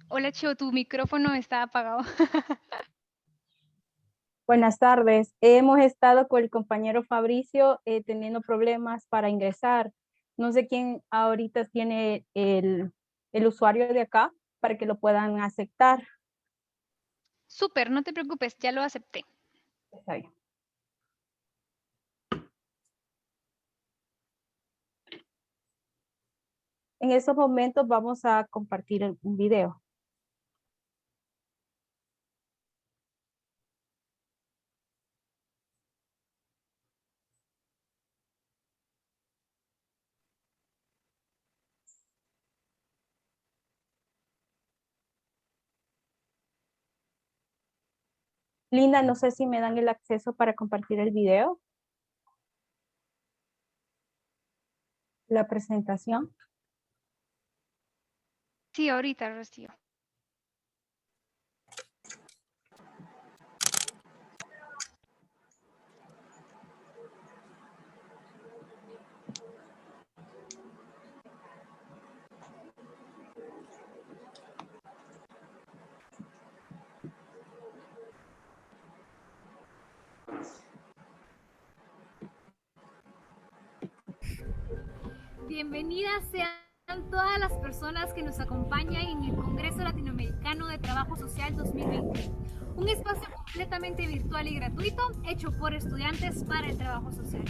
Hola, Chio, tu micrófono está apagado. Buenas tardes. Hemos estado con el compañero Fabricio teniendo problemas para ingresar. No sé quién ahorita tiene el usuario de acá para que lo puedan aceptar. Súper, no te preocupes, ya lo acepté. Está bien. En estos momentos vamos a compartir un video. Linda, no sé si me dan el acceso para compartir el video, la presentación. Sí, ahorita, Rocío. Bienvenidas sean todas las personas que nos acompañan en el Congreso Latinoamericano de Trabajo Social 2020, un espacio completamente virtual y gratuito hecho por estudiantes para el trabajo social.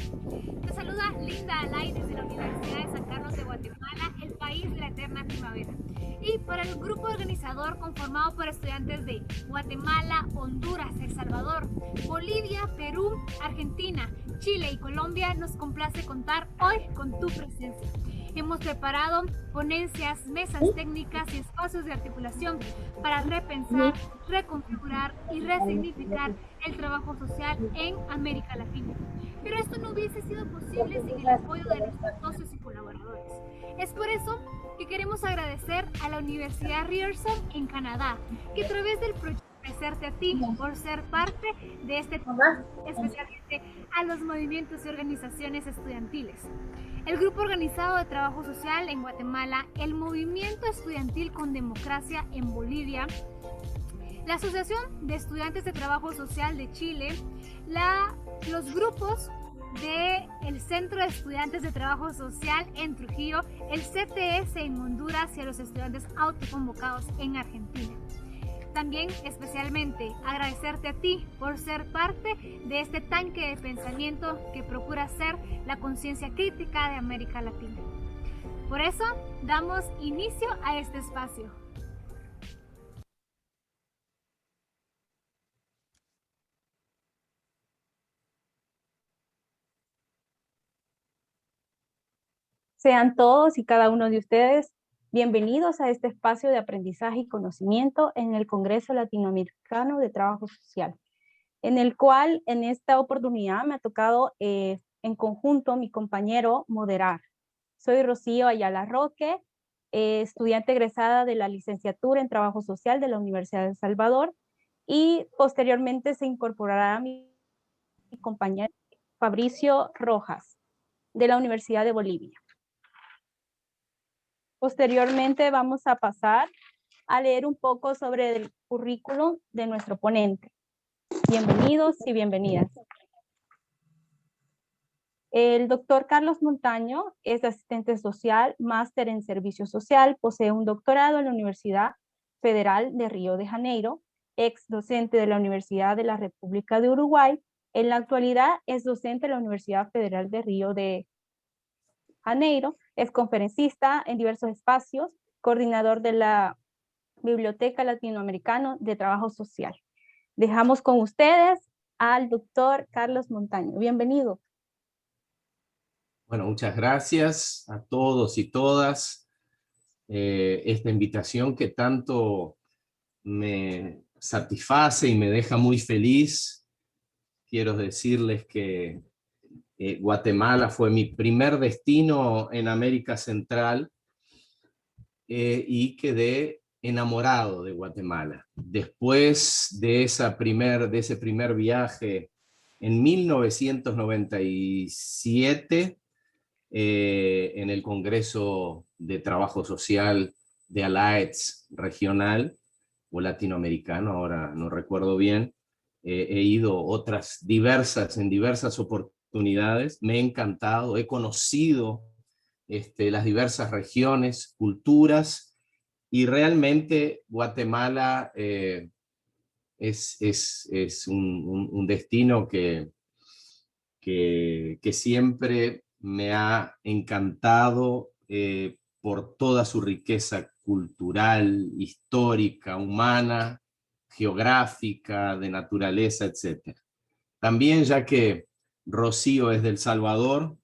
Te saluda Linda Alay desde la Universidad de San Carlos de Guatemala, el país de la eterna primavera. Y para el grupo organizador conformado por estudiantes de Guatemala, Honduras, El Salvador, Bolivia, Perú, Argentina, Chile y Colombia, nos complace contar hoy con tu presencia. Hemos preparado ponencias, mesas técnicas y espacios de articulación para repensar, reconfigurar y resignificar el trabajo social en América Latina. Pero esto no hubiese sido posible sin el apoyo de nuestros socios y colaboradores. Es por eso que queremos agradecer a la Universidad Ryerson en Canadá, que a través del proyecto agradecerte a ti por ser parte de este trabajo, especialmente a los movimientos y organizaciones estudiantiles. El Grupo Organizado de Trabajo Social en Guatemala, el Movimiento Estudiantil con Democracia en Bolivia, la Asociación de Estudiantes de Trabajo Social de Chile, los grupos del Centro de Estudiantes de Trabajo Social en Trujillo, el CTS en Honduras y a los estudiantes autoconvocados en Argentina. También especialmente agradecerte a ti por ser parte de este tanque de pensamiento que procura ser la conciencia crítica de América Latina. Por eso damos inicio a este espacio. Sean todos y cada uno de ustedes bienvenidos a este espacio de aprendizaje y conocimiento en el Congreso Latinoamericano de Trabajo Social, en el cual en esta oportunidad me ha tocado en conjunto mi compañero moderar. Soy Rocío Ayala Roque, estudiante egresada de la licenciatura en Trabajo Social de la Universidad de El Salvador, y posteriormente se incorporará mi compañero Fabricio Rojas de la Universidad de Bolivia. Posteriormente vamos a pasar a leer un poco sobre el currículum de nuestro ponente. Bienvenidos y bienvenidas. El doctor Carlos Montaño es asistente social, máster en servicio social, posee un doctorado en la Universidad Federal de Río de Janeiro, ex docente de la Universidad de la República de Uruguay. En la actualidad es docente de la Universidad Federal de Río de Janeiro, es conferencista en diversos espacios, coordinador de la Biblioteca Latinoamericana de Trabajo Social. Dejamos con ustedes al doctor Carlos Montaño. Bienvenido. Bueno, muchas gracias a todos y todas. Esta invitación que tanto me satisface y me deja muy feliz. Quiero decirles que Guatemala fue mi primer destino en América Central y quedé enamorado de Guatemala. Después de ese primer viaje en 1997, en el Congreso de Trabajo Social de ALAETS regional o latinoamericano, ahora no recuerdo bien. He ido en diversas oportunidades, me ha encantado, he conocido las diversas regiones, culturas, y realmente Guatemala es un destino que siempre me ha encantado por toda su riqueza cultural, histórica, humana, geográfica, de naturaleza, etc. También, ya que Rocío es del Salvador,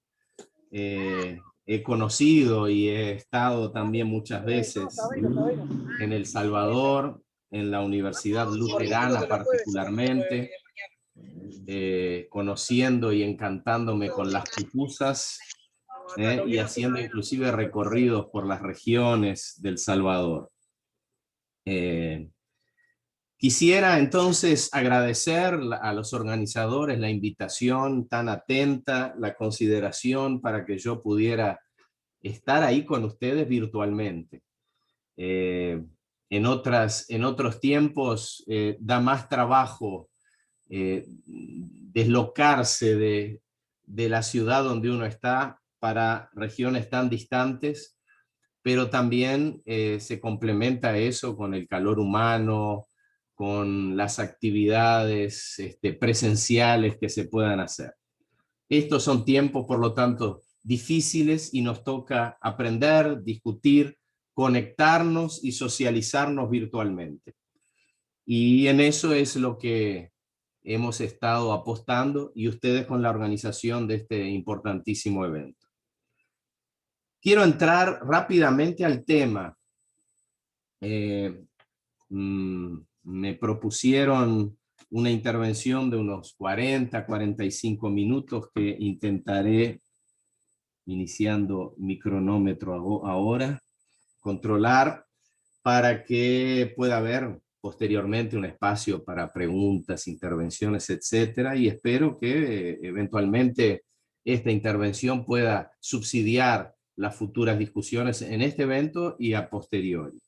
he conocido y he estado también muchas veces en El Salvador, en la Universidad Luterana particularmente, conociendo y encantándome con las pupusas, y haciendo inclusive recorridos por las regiones del Salvador. Quisiera entonces agradecer a los organizadores la invitación tan atenta, la consideración para que yo pudiera estar ahí con ustedes virtualmente. En otros tiempos da más trabajo deslocarse de la ciudad donde uno está para regiones tan distantes, pero también se complementa eso con el calor humano, con las actividades presenciales que se puedan hacer. Estos son tiempos, por lo tanto, difíciles, y nos toca aprender, discutir, conectarnos y socializarnos virtualmente. Y en eso es lo que hemos estado apostando, y ustedes con la organización de este importantísimo evento. Quiero entrar rápidamente al tema. Me propusieron una intervención de unos 40-45 minutos que intentaré, iniciando mi cronómetro ahora, controlar para que pueda haber posteriormente un espacio para preguntas, intervenciones, etcétera, y espero que eventualmente esta intervención pueda subsidiar las futuras discusiones en este evento y a posteriori.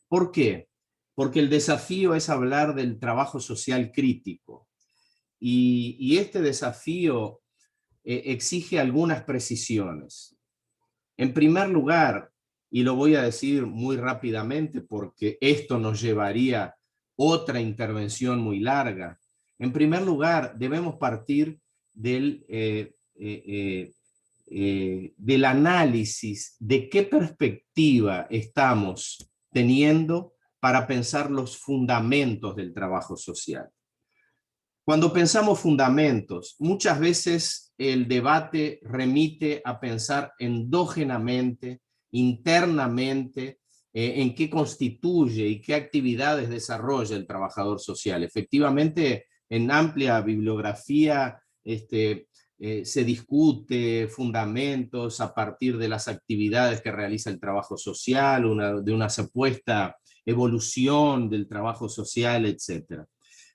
¿Por qué? Porque el desafío es hablar del trabajo social crítico, y este desafío exige algunas precisiones. En primer lugar, y lo voy a decir muy rápidamente porque esto nos llevaría otra intervención muy larga. En primer lugar, debemos partir del análisis de qué perspectiva estamos teniendo para pensar los fundamentos del trabajo social. Cuando pensamos fundamentos, muchas veces el debate remite a pensar endógenamente, internamente, en qué constituye y qué actividades desarrolla el trabajador social. Efectivamente, en amplia bibliografía se discute fundamentos a partir de las actividades que realiza el trabajo social, de una supuesta evolución del trabajo social, etc.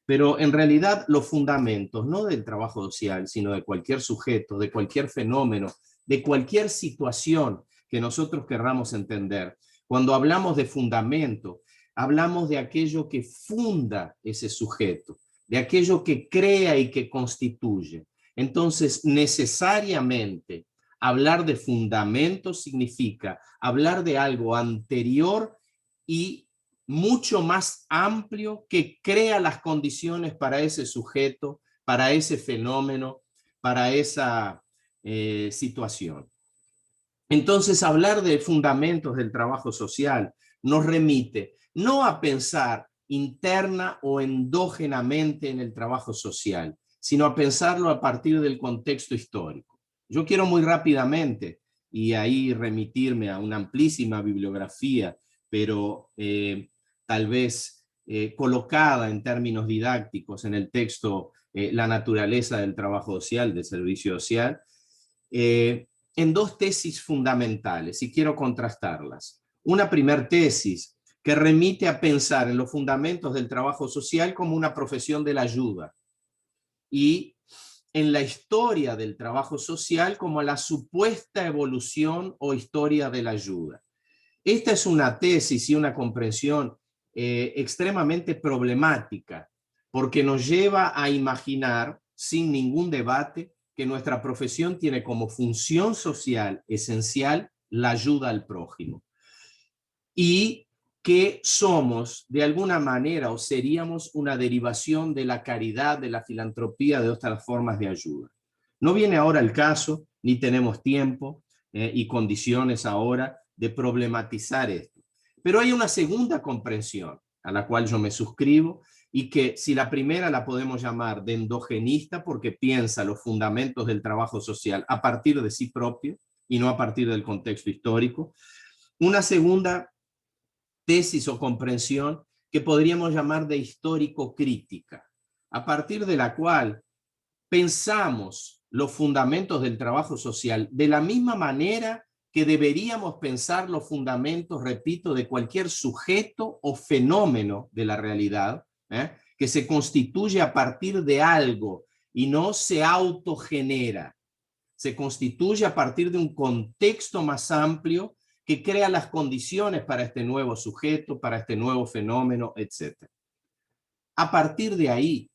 Pero en realidad los fundamentos, no del trabajo social, sino de cualquier sujeto, de cualquier fenómeno, de cualquier situación que nosotros querramos entender, cuando hablamos de fundamento, hablamos de aquello que funda ese sujeto, de aquello que crea y que constituye. Entonces, necesariamente, hablar de fundamento significa hablar de algo anterior y mucho más amplio que crea las condiciones para ese sujeto, para ese fenómeno, para esa situación. Entonces, hablar de fundamentos del trabajo social nos remite no a pensar interna o endógenamente en el trabajo social, sino a pensarlo a partir del contexto histórico. Yo quiero muy rápidamente, y ahí remitirme a una amplísima bibliografía, pero tal vez colocada en términos didácticos en el texto La naturaleza del trabajo social, del servicio social, en dos tesis fundamentales, y quiero contrastarlas. Una primera tesis que remite a pensar en los fundamentos del trabajo social como una profesión de la ayuda, y en la historia del trabajo social como la supuesta evolución o historia de la ayuda. Esta es una tesis y una comprensión extremadamente problemática, porque nos lleva a imaginar, sin ningún debate, que nuestra profesión tiene como función social esencial la ayuda al prójimo. Y que somos, de alguna manera, o seríamos una derivación de la caridad, de la filantropía, de otras formas de ayuda. No viene ahora el caso, ni tenemos tiempo y condiciones ahora de problematizar esto. Pero hay una segunda comprensión a la cual yo me suscribo y que si la primera la podemos llamar de endogenista porque piensa los fundamentos del trabajo social a partir de sí propio y no a partir del contexto histórico. Una segunda tesis o comprensión que podríamos llamar de histórico-crítica, a partir de la cual pensamos los fundamentos del trabajo social de la misma manera que deberíamos pensar los fundamentos, repito, de cualquier sujeto o fenómeno de la realidad, que se constituye a partir de algo y no se autogenera. Se constituye a partir de un contexto más amplio que crea las condiciones para este nuevo sujeto, para este nuevo fenómeno, etc. A partir de ahí,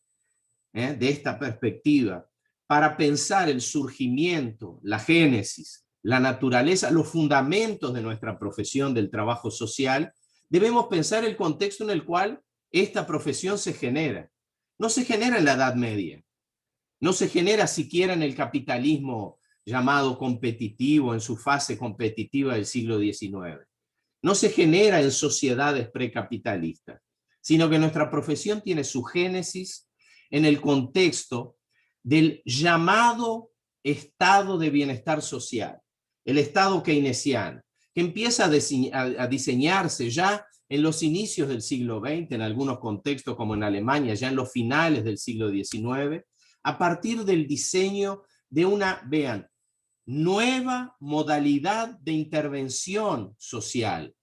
de esta perspectiva, para pensar el surgimiento, la génesis, la naturaleza, los fundamentos de nuestra profesión del trabajo social, debemos pensar el contexto en el cual esta profesión se genera. No se genera en la Edad Media, no se genera siquiera en el capitalismo llamado competitivo, en su fase competitiva del siglo XIX. No se genera en sociedades precapitalistas, sino que nuestra profesión tiene su génesis en el contexto del llamado estado de bienestar social, el estado keynesiano, que empieza a diseñarse ya en los inicios del siglo XX, en algunos contextos como en Alemania, ya en los finales del siglo XIX, a partir del diseño de una, vean, nueva modalidad de intervención social.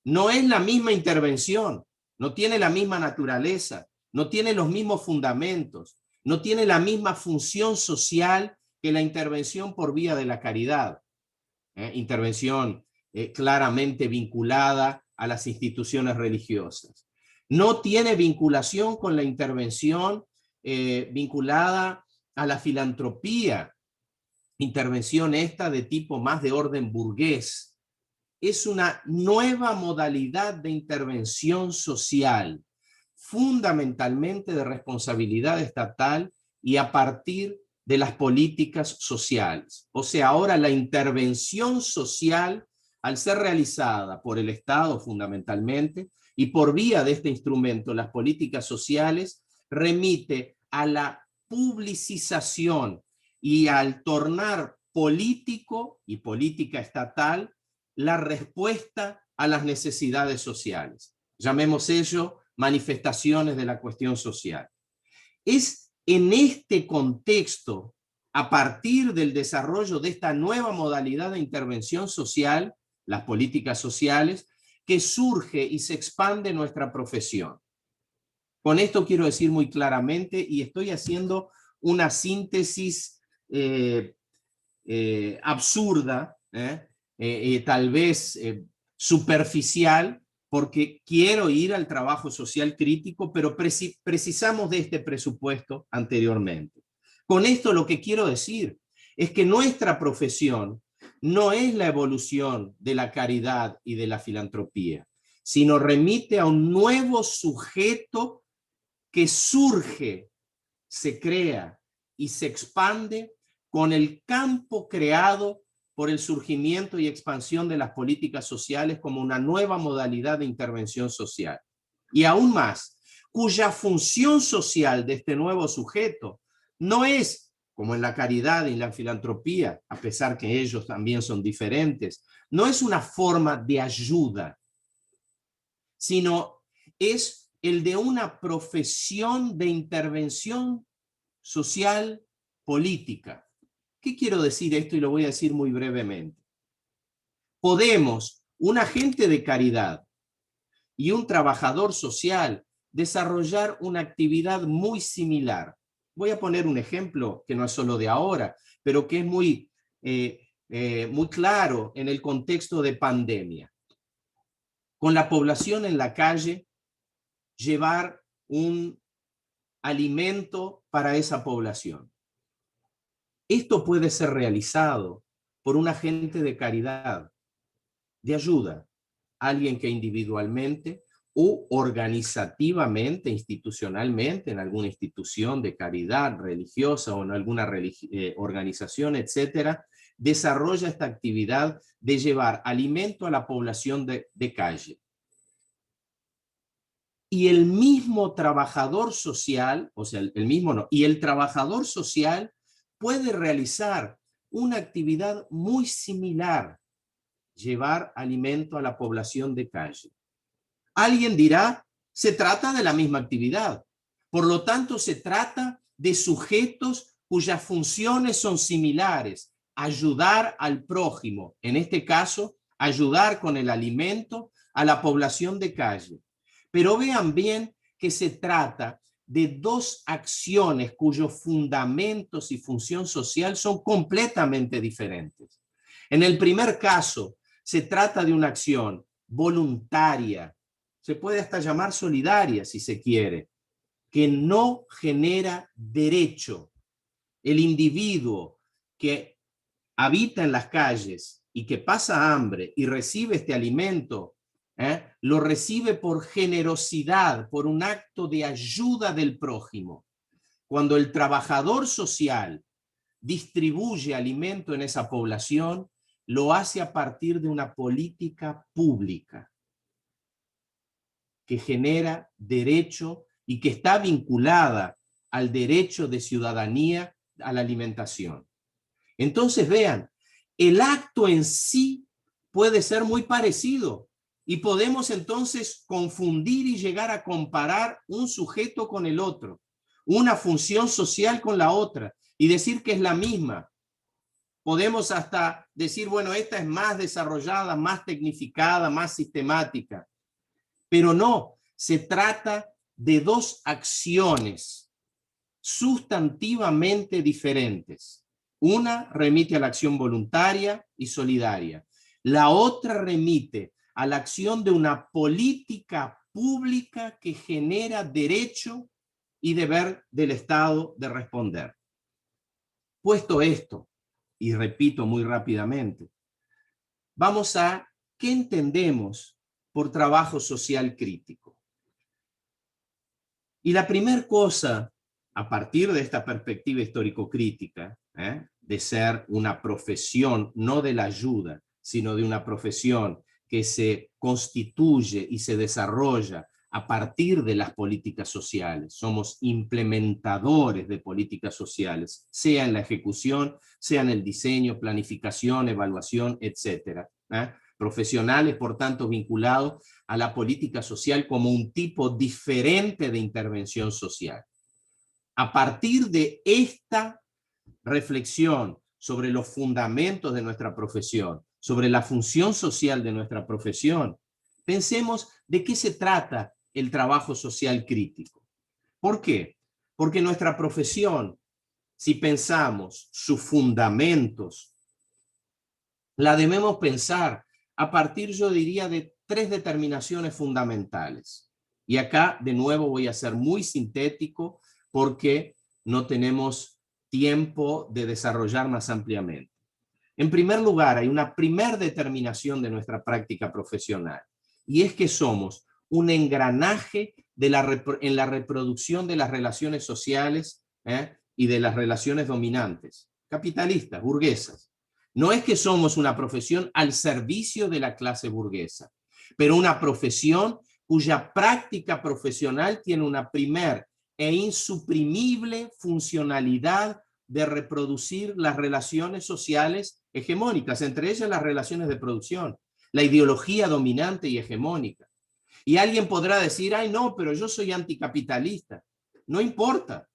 No es la misma intervención, no tiene la misma naturaleza, no tiene los mismos fundamentos, no tiene la misma función social que la intervención por vía de la caridad. Intervención claramente vinculada a las instituciones religiosas. No tiene vinculación con la intervención vinculada a la filantropía, intervención esta de tipo más de orden burgués. Es una nueva modalidad de intervención social, fundamentalmente de responsabilidad estatal y a partir de las políticas sociales. O sea, ahora la intervención social, al ser realizada por el Estado fundamentalmente, y por vía de este instrumento, las políticas sociales, remite a la publicización y al tornar político y política estatal la respuesta a las necesidades sociales. Llamemos ello manifestaciones de la cuestión social. Es en este contexto, a partir del desarrollo de esta nueva modalidad de intervención social, las políticas sociales, que surge y se expande nuestra profesión. Con esto quiero decir muy claramente, y estoy haciendo una síntesis absurda, tal vez superficial, porque quiero ir al trabajo social crítico, pero precisamos de este presupuesto anteriormente. Con esto lo que quiero decir es que nuestra profesión no es la evolución de la caridad y de la filantropía, sino remite a un nuevo sujeto que surge, se crea y se expande con el campo creado por el surgimiento y expansión de las políticas sociales como una nueva modalidad de intervención social. Y aún más, cuya función social de este nuevo sujeto no es, como en la caridad y la filantropía, a pesar que ellos también son diferentes, no es una forma de ayuda, sino es el de una profesión de intervención social política. ¿Qué quiero decir esto? Y lo voy a decir muy brevemente. Podemos, un agente de caridad y un trabajador social, desarrollar una actividad muy similar. Voy a poner un ejemplo que no es solo de ahora, pero que es muy claro en el contexto de pandemia. con la población en la calle, llevar un alimento para esa población. Esto puede ser realizado por un agente de caridad, de ayuda, alguien que individualmente u organizativamente, institucionalmente, en alguna institución de caridad religiosa o en alguna organización, etcétera, desarrolla esta actividad de llevar alimento a la población de calle. Y el mismo trabajador social, o sea, el mismo no, y el trabajador social puede realizar una actividad muy similar, llevar alimento a la población de calle. Alguien dirá, se trata de la misma actividad. Por lo tanto, se trata de sujetos cuyas funciones son similares. Ayudar al prójimo, en este caso, ayudar con el alimento a la población de calle. Pero vean bien que se trata de dos acciones cuyos fundamentos y función social son completamente diferentes. En el primer caso, se trata de una acción voluntaria, se puede hasta llamar solidaria si se quiere, que no genera derecho. El individuo que habita en las calles y que pasa hambre y recibe este alimento, lo recibe por generosidad, por un acto de ayuda del prójimo. Cuando el trabajador social distribuye alimento en esa población, lo hace a partir de una política pública que genera derecho y que está vinculada al derecho de ciudadanía a la alimentación. Entonces vean, el acto en sí puede ser muy parecido y podemos entonces confundir y llegar a comparar un sujeto con el otro, una función social con la otra y decir que es la misma. Podemos hasta decir, bueno, esta es más desarrollada, más tecnificada, más sistemática. Pero no, se trata de dos acciones sustantivamente diferentes. Una remite a la acción voluntaria y solidaria. La otra remite a la acción de una política pública que genera derecho y deber del Estado de responder. Puesto esto, y repito muy rápidamente, vamos a ¿qué entendemos por trabajo social crítico? Y la primera cosa, a partir de esta perspectiva histórico-crítica, de ser una profesión, no de la ayuda, sino de una profesión que se constituye y se desarrolla a partir de las políticas sociales. Somos implementadores de políticas sociales, sea en la ejecución, sea en el diseño, planificación, evaluación, etc. Profesionales, por tanto, vinculados a la política social como un tipo diferente de intervención social. A partir de esta reflexión sobre los fundamentos de nuestra profesión, sobre la función social de nuestra profesión, pensemos de qué se trata el trabajo social crítico. ¿Por qué? Porque nuestra profesión, si pensamos sus fundamentos, la debemos pensar a partir, yo diría, de tres determinaciones fundamentales. Y acá, de nuevo, voy a ser muy sintético porque no tenemos tiempo de desarrollar más ampliamente. En primer lugar, hay una primera determinación de nuestra práctica profesional, y es que somos un engranaje en la reproducción de las relaciones sociales y de las relaciones dominantes, capitalistas, burguesas. No es que somos una profesión al servicio de la clase burguesa, pero una profesión cuya práctica profesional tiene una primer e insuprimible funcionalidad de reproducir las relaciones sociales hegemónicas, entre ellas las relaciones de producción, la ideología dominante y hegemónica. Y alguien podrá decir, ay no, pero yo soy anticapitalista. No importa.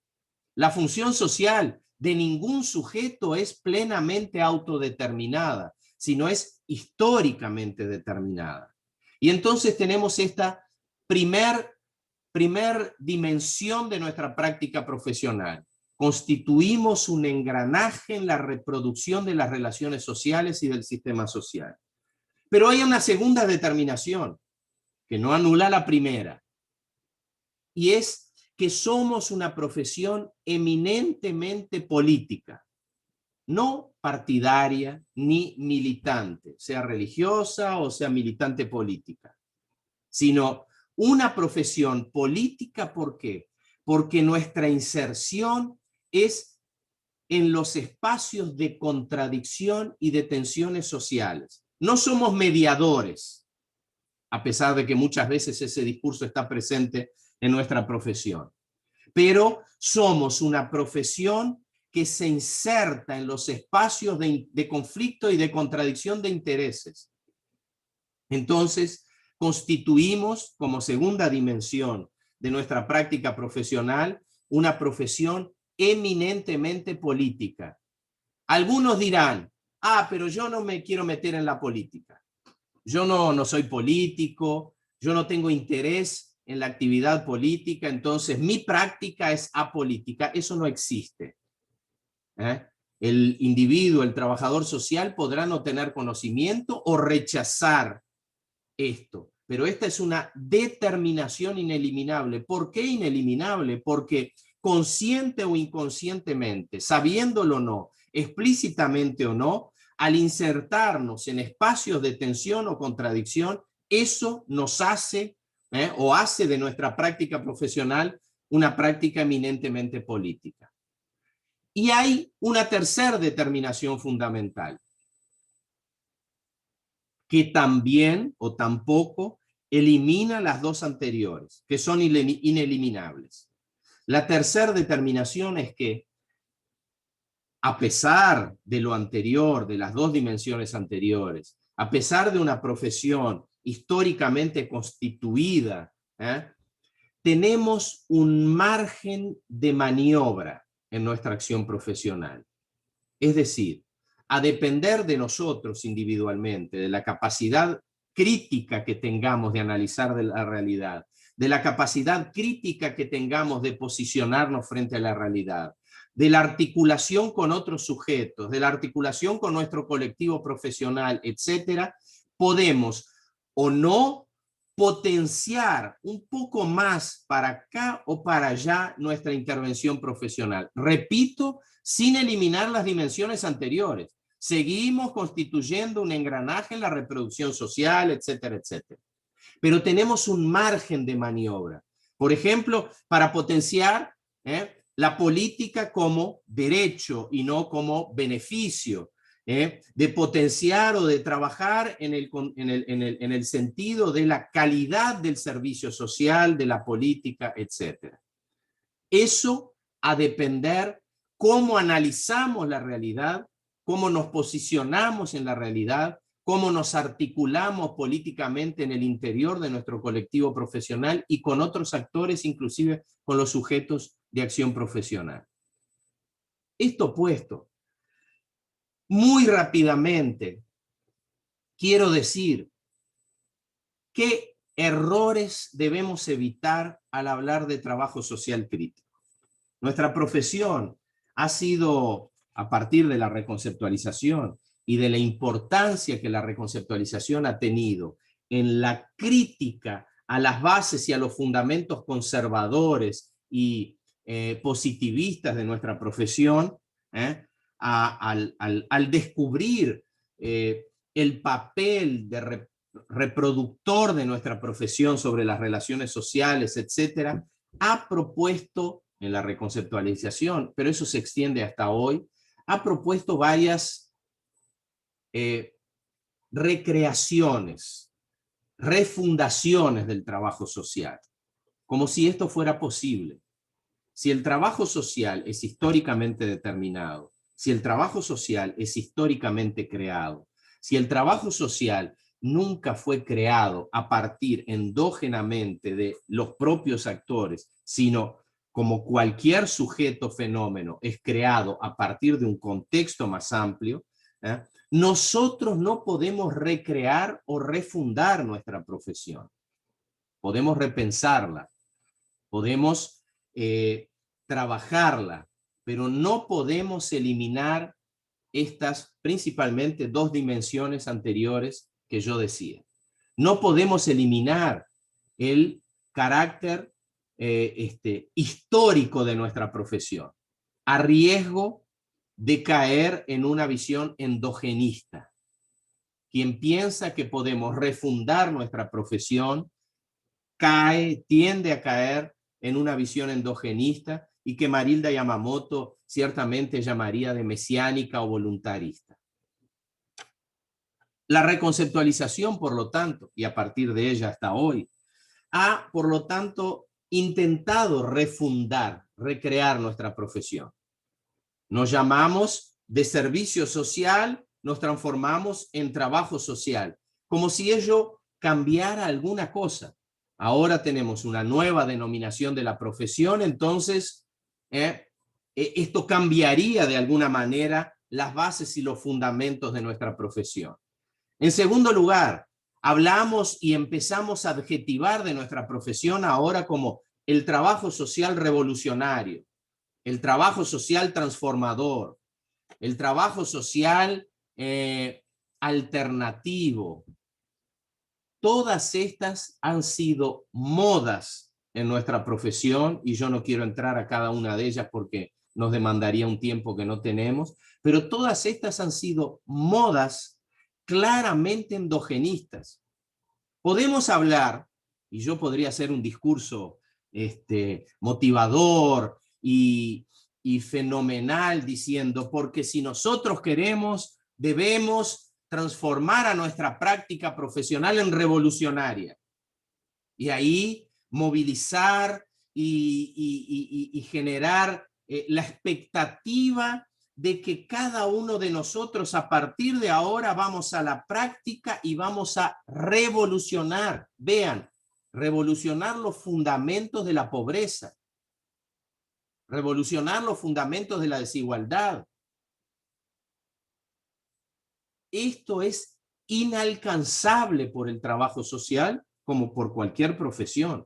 La función social de ningún sujeto es plenamente autodeterminada, sino es históricamente determinada. Y entonces tenemos esta primer dimensión de nuestra práctica profesional. Constituimos un engranaje en la reproducción de las relaciones sociales y del sistema social. Pero hay una segunda determinación, que no anula la primera, y es que somos una profesión eminentemente política, no partidaria ni militante, sea religiosa o sea militante política, sino una profesión política. ¿Por qué? Porque nuestra inserción es en los espacios de contradicción y de tensiones sociales. No somos mediadores, a pesar de que muchas veces ese discurso está presente en nuestra profesión, pero somos una profesión que se inserta en los espacios de conflicto y de contradicción de intereses. Entonces, constituimos como segunda dimensión de nuestra práctica profesional una profesión eminentemente política. Algunos dirán, pero yo no me quiero meter en la política. Yo no soy político, yo no tengo interés en la actividad política, entonces mi práctica es apolítica. Eso no existe. El individuo, el trabajador social podrá no tener conocimiento o rechazar esto, pero esta es una determinación ineliminable. ¿Por qué ineliminable? Porque consciente o inconscientemente, sabiéndolo o no, explícitamente o no, al insertarnos en espacios de tensión o contradicción, eso nos hace o hace de nuestra práctica profesional una práctica eminentemente política. Y hay una tercera determinación fundamental, que también o tampoco elimina las dos anteriores, que son ineliminables. La tercera determinación es que, a pesar de lo anterior, de las dos dimensiones anteriores, a pesar de una profesión históricamente constituida, tenemos un margen de maniobra en nuestra acción profesional. Es decir, a depender de nosotros individualmente, de la capacidad crítica que tengamos de analizar de la realidad, de la capacidad crítica que tengamos de posicionarnos frente a la realidad, de la articulación con otros sujetos, de la articulación con nuestro colectivo profesional, etcétera, podemos o no potenciar un poco más para acá o para allá nuestra intervención profesional. Repito, sin eliminar las dimensiones anteriores. Seguimos constituyendo un engranaje en la reproducción social, etcétera, etcétera. Pero tenemos un margen de maniobra. Por ejemplo, para potenciar la política como derecho y no como beneficio, de potenciar o de trabajar en el sentido de la calidad del servicio social, de la política, etcétera. Eso a depender cómo analizamos la realidad, cómo nos posicionamos en la realidad, cómo nos articulamos políticamente en el interior de nuestro colectivo profesional y con otros actores, inclusive con los sujetos de acción profesional. Esto puesto, muy rápidamente, quiero decir qué errores debemos evitar al hablar de trabajo social crítico. Nuestra profesión ha sido, a partir de la reconceptualización y de la importancia que la reconceptualización ha tenido en la crítica a las bases y a los fundamentos conservadores y positivistas de nuestra profesión, al descubrir el papel de reproductor de nuestra profesión sobre las relaciones sociales, etcétera, ha propuesto en la reconceptualización, pero eso se extiende hasta hoy, ha propuesto varias recreaciones, refundaciones del trabajo social, como si esto fuera posible. Si el trabajo social es históricamente determinado, si el trabajo social es históricamente creado, si el trabajo social nunca fue creado a partir endógenamente de los propios actores, sino como cualquier sujeto fenómeno es creado a partir de un contexto más amplio, nosotros no podemos recrear o refundar nuestra profesión. Podemos repensarla, podemos trabajarla, pero no podemos eliminar estas principalmente dos dimensiones anteriores que yo decía. No podemos eliminar el carácter histórico de nuestra profesión, a riesgo de caer en una visión endogenista. Quien piensa que podemos refundar nuestra profesión tiende a caer en una visión endogenista y que Marilda Yamamoto ciertamente llamaría de mesiánica o voluntarista. La reconceptualización, por lo tanto, y a partir de ella hasta hoy, ha, por lo tanto, intentado refundar, recrear nuestra profesión. Nos llamamos de servicio social, nos transformamos en trabajo social, como si ello cambiara alguna cosa. Ahora tenemos una nueva denominación de la profesión, entonces esto cambiaría de alguna manera las bases y los fundamentos de nuestra profesión. En segundo lugar, hablamos y empezamos a adjetivar de nuestra profesión ahora como el trabajo social revolucionario, el trabajo social transformador, el trabajo social alternativo. Todas estas han sido modas en nuestra profesión y yo no quiero entrar a cada una de ellas porque nos demandaría un tiempo que no tenemos, pero todas estas han sido modas claramente endogenistas. Podemos hablar, y yo podría hacer un discurso motivador y fenomenal diciendo, porque si nosotros queremos, debemos transformar a nuestra práctica profesional en revolucionaria. Y ahí movilizar y generar la expectativa de que cada uno de nosotros a partir de ahora vamos a la práctica y vamos a revolucionar, vean, revolucionar los fundamentos de la pobreza, revolucionar los fundamentos de la desigualdad. Esto es inalcanzable por el trabajo social como por cualquier profesión.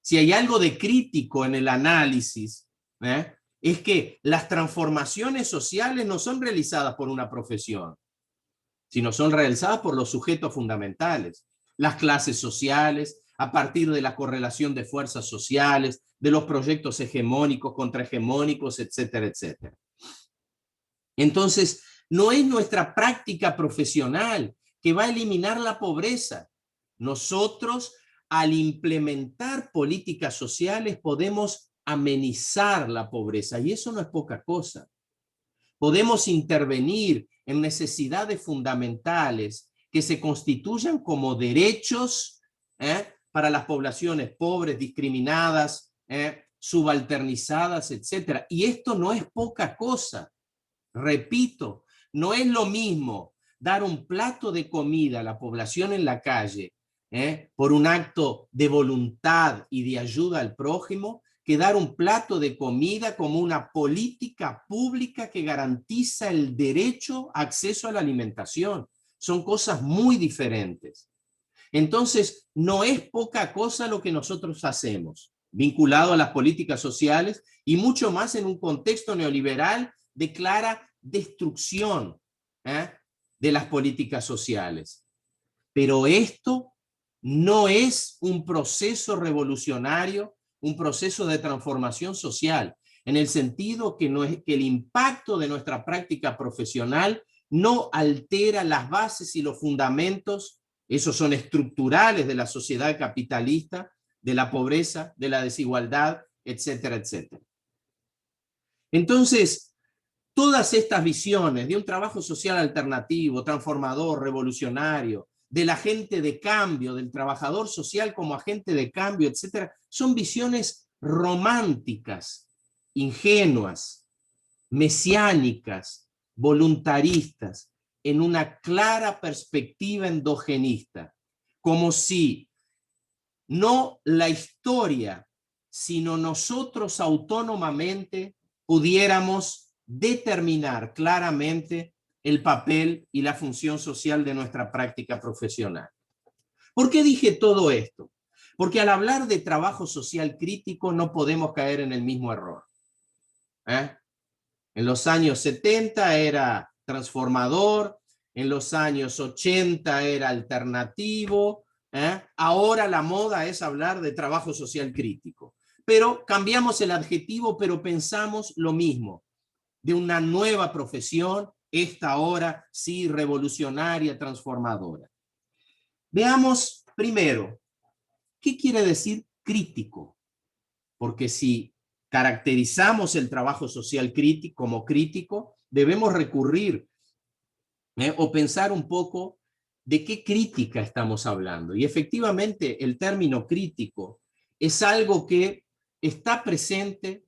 Si hay algo de crítico en el análisis, es que las transformaciones sociales no son realizadas por una profesión, sino son realizadas por los sujetos fundamentales, las clases sociales, a partir de la correlación de fuerzas sociales, de los proyectos hegemónicos, contrahegemónicos, etcétera, etcétera. Entonces, no es nuestra práctica profesional que va a eliminar la pobreza. Nosotros, al implementar políticas sociales, podemos amenizar la pobreza, y eso no es poca cosa. Podemos intervenir en necesidades fundamentales que se constituyan como derechos para las poblaciones pobres, discriminadas, subalternizadas, etc. Y esto no es poca cosa. Repito, no es lo mismo dar un plato de comida a la población en la calle por un acto de voluntad y de ayuda al prójimo, que dar un plato de comida como una política pública que garantiza el derecho a acceso a la alimentación. Son cosas muy diferentes. Entonces, no es poca cosa lo que nosotros hacemos, vinculado a las políticas sociales y mucho más en un contexto neoliberal de clara destrucción de las políticas sociales. Pero esto no es un proceso revolucionario, un proceso de transformación social, en el sentido que, que el impacto de nuestra práctica profesional no altera las bases y los fundamentos, esos son estructurales de la sociedad capitalista, de la pobreza, de la desigualdad, etcétera, etcétera. Entonces, todas estas visiones de un trabajo social alternativo, transformador, revolucionario, del agente de cambio, del trabajador social como agente de cambio, etcétera, son visiones románticas, ingenuas, mesiánicas, voluntaristas, en una clara perspectiva endogenista, como si no la historia, sino nosotros autónomamente pudiéramos determinar claramente el papel y la función social de nuestra práctica profesional. ¿Por qué dije todo esto? Porque al hablar de trabajo social crítico no podemos caer en el mismo error. En los años 70 era transformador, en los años 80 era alternativo, Ahora la moda es hablar de trabajo social crítico. Pero cambiamos el adjetivo, pero pensamos lo mismo, de una nueva profesión, esta ahora sí revolucionaria, transformadora. Veamos primero, ¿qué quiere decir crítico? Porque si caracterizamos el trabajo social crítico como crítico, debemos recurrir o pensar un poco de qué crítica estamos hablando. Y efectivamente el término crítico es algo que está presente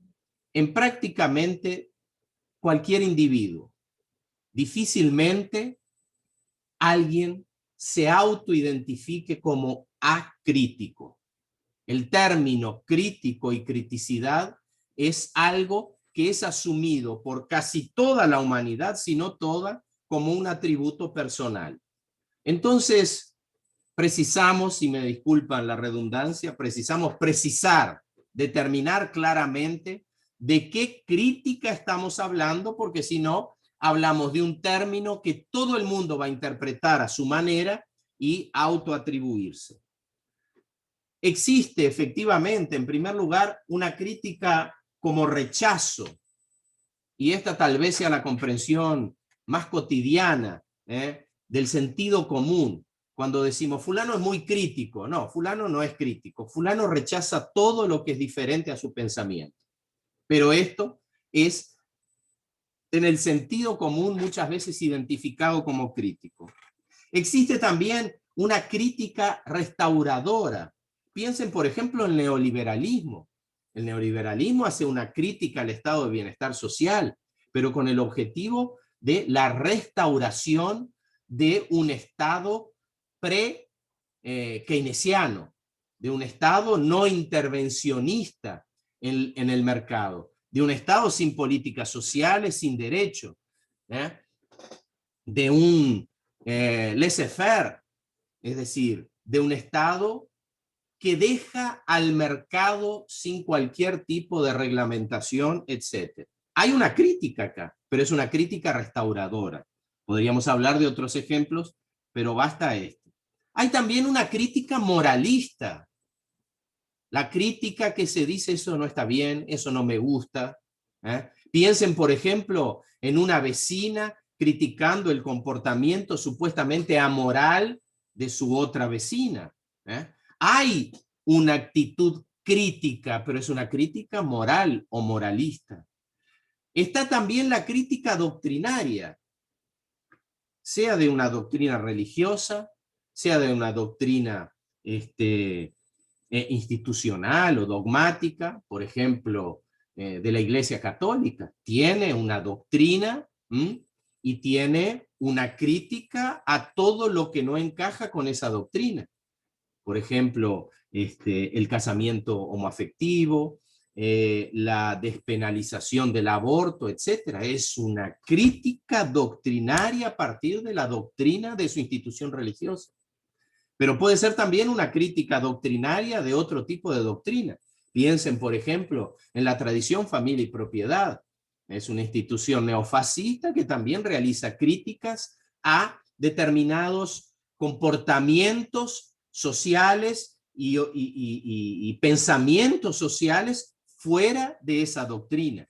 en prácticamente cualquier individuo. Difícilmente alguien se autoidentifique como acrítico. El término crítico y criticidad es algo que es asumido por casi toda la humanidad, si no toda, como un atributo personal. Entonces, precisamos, si me disculpan la redundancia, precisamos precisar, determinar claramente de qué crítica estamos hablando, porque si no, hablamos de un término que todo el mundo va a interpretar a su manera y autoatribuirse. Existe efectivamente, en primer lugar, una crítica como rechazo, y esta tal vez sea la comprensión más cotidiana del sentido común. Cuando decimos fulano es muy crítico, no, fulano no es crítico, fulano rechaza todo lo que es diferente a su pensamiento. Pero esto es en el sentido común muchas veces identificado como crítico. Existe también una crítica restauradora. Piensen, por ejemplo, en el neoliberalismo. El neoliberalismo hace una crítica al estado de bienestar social, pero con el objetivo de la restauración de un estado pre-keynesiano, de un estado no intervencionista en el mercado, de un estado sin políticas sociales, sin derecho, de un laissez-faire, es decir, de un estado que deja al mercado sin cualquier tipo de reglamentación, etc. Hay una crítica acá, pero es una crítica restauradora. Podríamos hablar de otros ejemplos, pero basta este. Hay también una crítica moralista. La crítica que se dice eso no está bien, eso no me gusta. Piensen, por ejemplo, en una vecina criticando el comportamiento supuestamente amoral de su otra vecina. Hay una actitud crítica, pero es una crítica moral o moralista. Está también la crítica doctrinaria, sea de una religiosa, sea de una doctrina institucional o dogmática, por ejemplo, de la Iglesia Católica. Tiene una doctrina y tiene una crítica a todo lo que no encaja con esa doctrina. Por ejemplo, el casamiento homoafectivo, la despenalización del aborto, etc. Es una crítica doctrinaria a partir de la doctrina de su institución religiosa. Pero puede ser también una crítica doctrinaria de otro tipo de doctrina. Piensen, por ejemplo, en la tradición Familia y Propiedad. Es una institución neofascista que también realiza críticas a determinados comportamientos sociales y pensamientos sociales fuera de esa doctrina.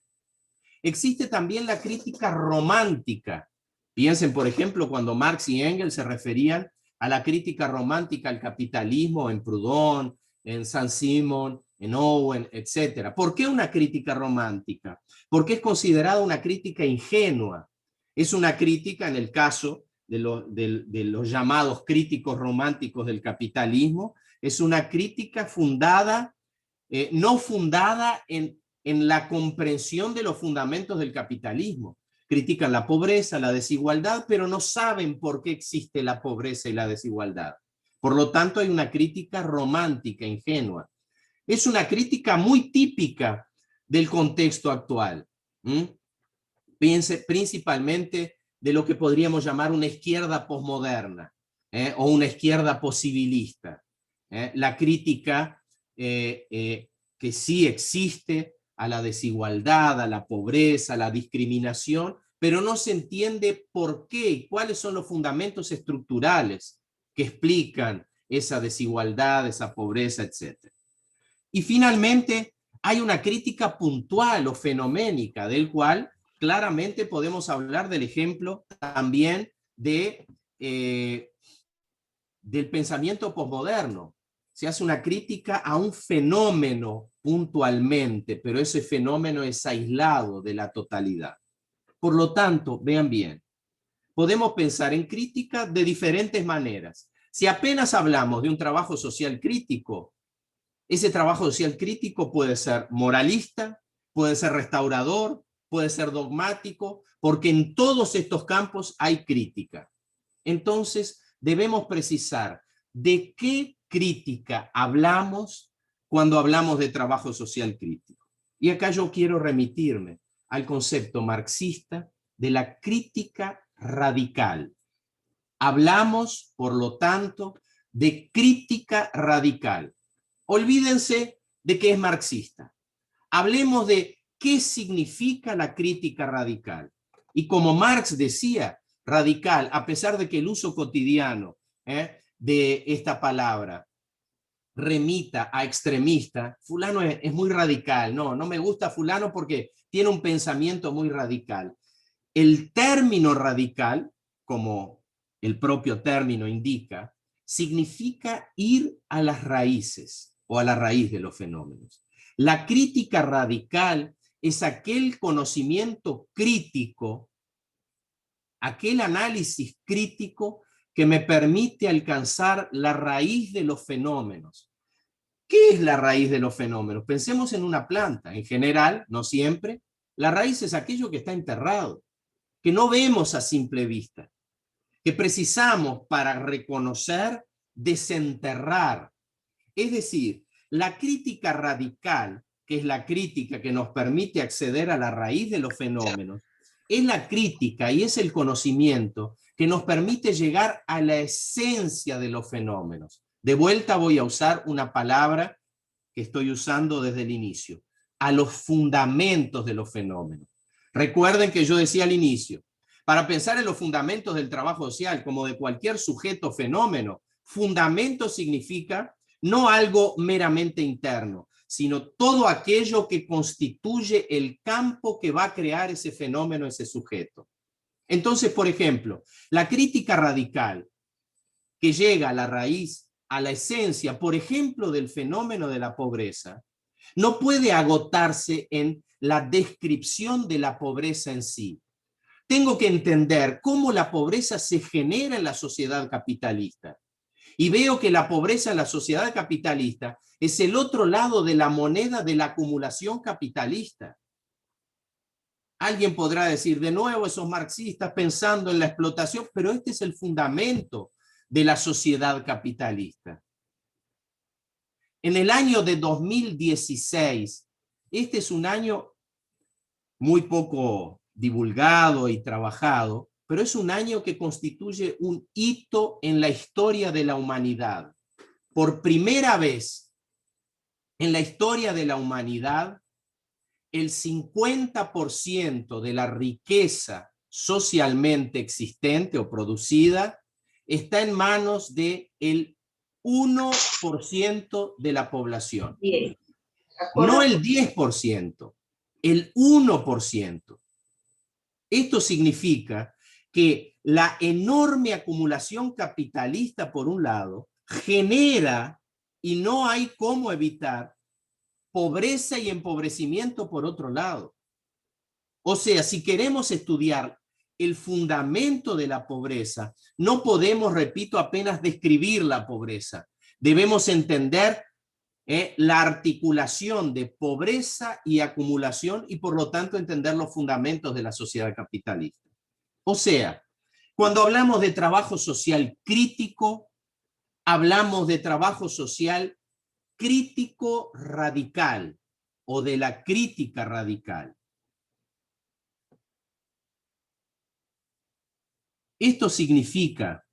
Existe también la crítica romántica. Piensen, por ejemplo, cuando Marx y Engels se referían a la crítica romántica al capitalismo en Proudhon, en Saint-Simon, en Owen, etc. ¿Por qué una crítica romántica? Porque es considerada una crítica ingenua. Es una crítica, en el caso de los llamados críticos románticos del capitalismo, es una crítica fundada, no fundada en la comprensión de los fundamentos del capitalismo. Critican la pobreza, la desigualdad, pero no saben por qué existe la pobreza y la desigualdad. Por lo tanto, hay una crítica romántica, ingenua. Es una crítica muy típica del contexto actual. Piense principalmente de lo que podríamos llamar una izquierda posmoderna o una izquierda posibilista. La crítica que sí existe a la desigualdad, a la pobreza, a la discriminación, pero no se entiende por qué y cuáles son los fundamentos estructurales que explican esa desigualdad, esa pobreza, etc. Y finalmente, hay una crítica puntual o fenoménica, del cual claramente podemos hablar del ejemplo también de, del pensamiento posmoderno. Se hace una crítica a un fenómeno puntualmente, pero ese fenómeno es aislado de la totalidad. Por lo tanto, vean bien, podemos pensar en crítica de diferentes maneras. Si apenas hablamos de un trabajo social crítico, ese trabajo social crítico puede ser moralista, puede ser restaurador, puede ser dogmático, porque en todos estos campos hay crítica. Entonces, debemos precisar de qué crítica hablamos cuando hablamos de trabajo social crítico. Y acá yo quiero remitirme al concepto marxista de la crítica radical. Hablamos, por lo tanto, de crítica radical. Olvídense de que es marxista. Hablemos de qué significa la crítica radical. Y como Marx decía, radical, a pesar de que el uso cotidiano de esta palabra remita a extremista, fulano es muy radical, no me gusta fulano porque tiene un pensamiento muy radical. El término radical, como el propio término indica, significa ir a las raíces o a la raíz de los fenómenos. La crítica radical es aquel conocimiento crítico, aquel análisis crítico que me permite alcanzar la raíz de los fenómenos. ¿Qué es la raíz de los fenómenos? Pensemos en una planta. En general, no siempre, la raíz es aquello que está enterrado, que no vemos a simple vista, que precisamos para reconocer, desenterrar. Es decir, la crítica radical, que es la crítica que nos permite acceder a la raíz de los fenómenos, es la crítica y es el conocimiento que nos permite llegar a la esencia de los fenómenos. De vuelta voy a usar una palabra que estoy usando desde el inicio, a los fundamentos de los fenómenos. Recuerden que yo decía al inicio, para pensar en los fundamentos del trabajo social como de cualquier sujeto fenómeno, fundamento significa no algo meramente interno, sino todo aquello que constituye el campo que va a crear ese fenómeno, ese sujeto. Entonces, por ejemplo, la crítica radical que llega a la raíz, a la esencia, por ejemplo, del fenómeno de la pobreza, no puede agotarse en la descripción de la pobreza en sí. Tengo que entender cómo la pobreza se genera en la sociedad capitalista. Y veo que la pobreza en la sociedad capitalista es el otro lado de la moneda de la acumulación capitalista. Alguien podrá decir, de nuevo esos marxistas pensando en la explotación, pero este es el fundamento de la sociedad capitalista. En el año de 2016, este es un año muy poco divulgado y trabajado, pero es un año que constituye un hito en la historia de la humanidad. Por primera vez en la historia de la humanidad, el 50% de la riqueza socialmente existente o producida está en manos del 1% de la población. No el 10%, el 1%. Esto significa que la enorme acumulación capitalista, por un lado, genera, y no hay cómo evitar, pobreza y empobrecimiento por otro lado. O sea, si queremos estudiar el fundamento de la pobreza, no podemos, repito, apenas describir la pobreza. Debemos entender la articulación de pobreza y acumulación y por lo tanto entender los fundamentos de la sociedad capitalista. O sea, cuando hablamos de trabajo social crítico, hablamos de trabajo social crítico radical o de la crítica radical. Esto significa,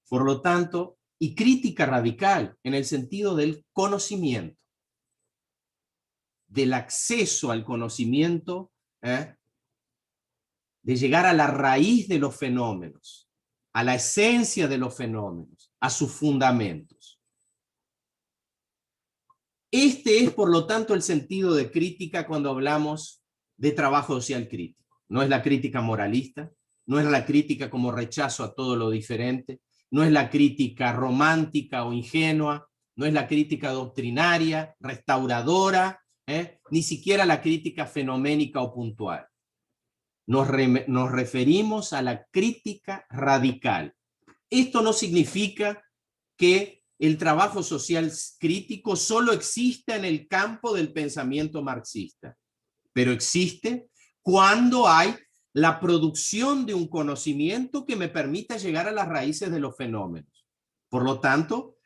por lo tanto, y crítica radical en el sentido del conocimiento, del acceso al conocimiento, de llegar a la raíz de los fenómenos. a la esencia de los fenómenos, a sus fundamentos. Este es, por lo tanto, el sentido de crítica cuando hablamos de trabajo social crítico. No es la crítica moralista, no es la crítica como rechazo a todo lo diferente, no es la crítica romántica o ingenua, no es la crítica doctrinaria, restauradora, ni siquiera la crítica fenoménica o puntual. Nos referimos a la crítica radical. Esto no significa que el trabajo social crítico solo exista en el campo del pensamiento marxista, pero existe cuando hay la producción de un conocimiento que me permita llegar a las raíces de los fenómenos. Por lo tanto,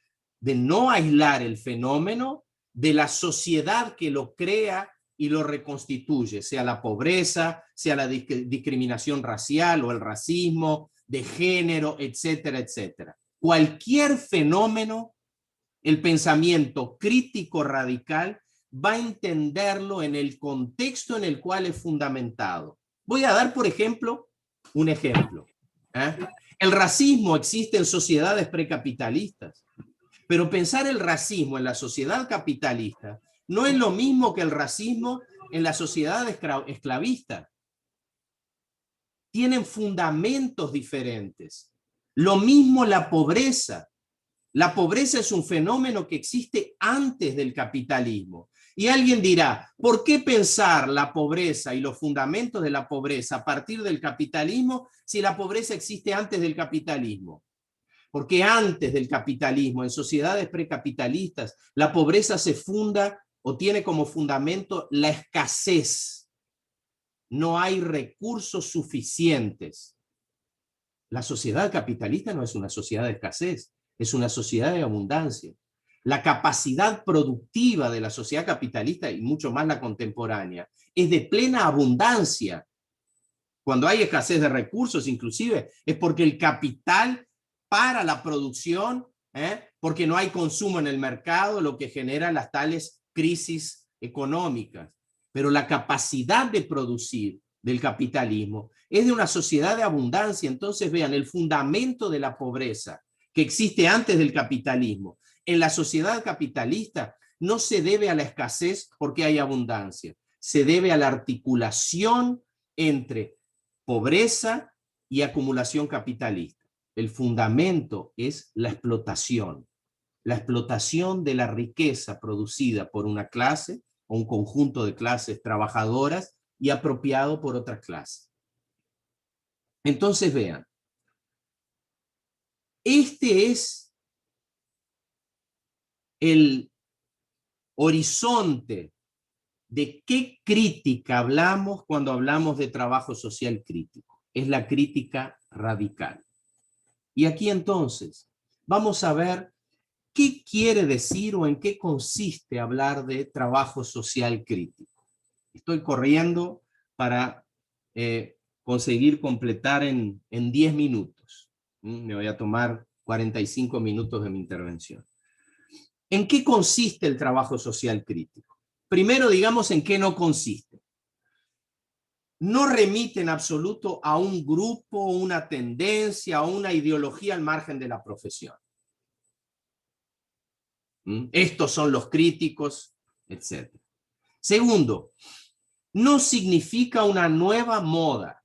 de no aislar el fenómeno de la sociedad que lo crea y lo reconstituye, sea la pobreza, sea la discriminación racial o el racismo, de género, etcétera, etcétera. Cualquier fenómeno, el pensamiento crítico radical va a entenderlo en el contexto en el cual es fundamentado. Voy a dar, por ejemplo, un ejemplo. El racismo existe en sociedades precapitalistas, pero pensar el racismo en la sociedad capitalista no es lo mismo que el racismo en la sociedad esclavista. Tienen fundamentos diferentes. Lo mismo la pobreza. La pobreza es un fenómeno que existe antes del capitalismo. Y alguien dirá, ¿por qué pensar la pobreza y los fundamentos de la pobreza a partir del capitalismo si la pobreza existe antes del capitalismo? Porque antes del capitalismo, en sociedades precapitalistas, la pobreza se funda o tiene como fundamento la escasez. No hay recursos suficientes. La sociedad capitalista no es una sociedad de escasez, es una sociedad de abundancia. La capacidad productiva de la sociedad capitalista, y mucho más la contemporánea, es de plena abundancia. Cuando hay escasez de recursos, inclusive, es porque el capital para la producción, porque no hay consumo en el mercado, lo que genera las tales crisis económicas. Pero la capacidad de producir del capitalismo es de una sociedad de abundancia. Entonces vean, el fundamento de la pobreza que existe antes del capitalismo en la sociedad capitalista no se debe a la escasez porque hay abundancia, se debe a la articulación entre pobreza y acumulación capitalista. El fundamento es la explotación de la riqueza producida por una clase o un conjunto de clases trabajadoras y apropiado por otra clase. Entonces vean, este es el horizonte de qué crítica hablamos cuando hablamos de trabajo social crítico. Es la crítica radical. Y aquí entonces vamos a ver qué quiere decir o en qué consiste hablar de trabajo social crítico. Estoy corriendo para conseguir completar en 10 minutos. Me voy a tomar 45 minutos de mi intervención. ¿En qué consiste el trabajo social crítico? Primero, digamos en qué no consiste. No remite en absoluto a un grupo, una tendencia o una ideología al margen de la profesión. Estos son los críticos, etc. Segundo, no significa una nueva moda.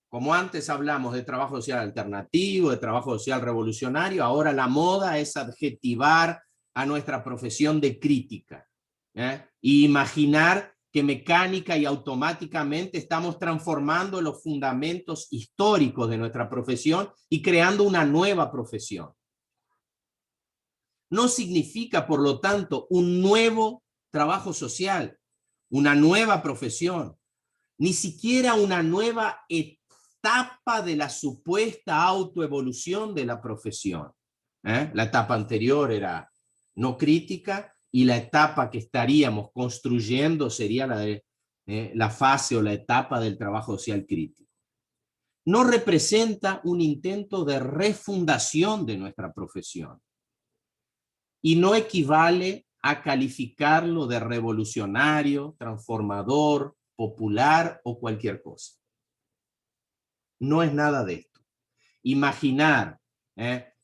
Como antes hablamos de trabajo social alternativo, de trabajo social revolucionario, ahora la moda es adjetivar a nuestra profesión de crítica. Y imaginar que mecánica y automáticamente estamos transformando los fundamentos históricos de nuestra profesión y creando una nueva profesión. No significa, por lo tanto, un nuevo trabajo social, una nueva profesión, ni siquiera una nueva etapa de la supuesta autoevolución de la profesión. La etapa anterior era no crítica y la etapa que estaríamos construyendo sería la de la fase o la etapa del trabajo social crítico. No representa un intento de refundación de nuestra profesión y no equivale a calificarlo de revolucionario, transformador, popular o cualquier cosa. No es nada de esto. imaginar,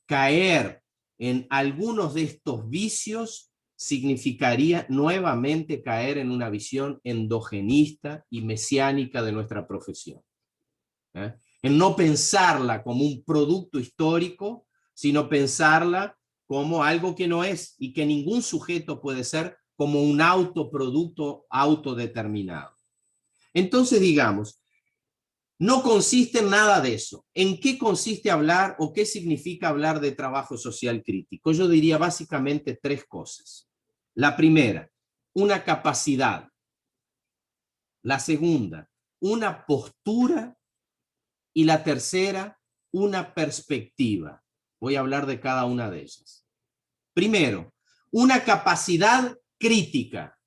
caer en algunos de estos vicios significaría nuevamente caer en una visión endogenista y mesiánica de nuestra profesión. En no pensarla como un producto histórico, sino pensarla como algo que no es y que ningún sujeto puede ser, como un autoproducto autodeterminado. Entonces, digamos, no consiste en nada de eso. ¿En qué consiste hablar o qué significa hablar de trabajo social crítico? Yo diría básicamente tres cosas. La primera, una capacidad. La segunda, una postura. Y la tercera, una perspectiva. Voy a hablar de cada una de ellas. Primero, una capacidad crítica,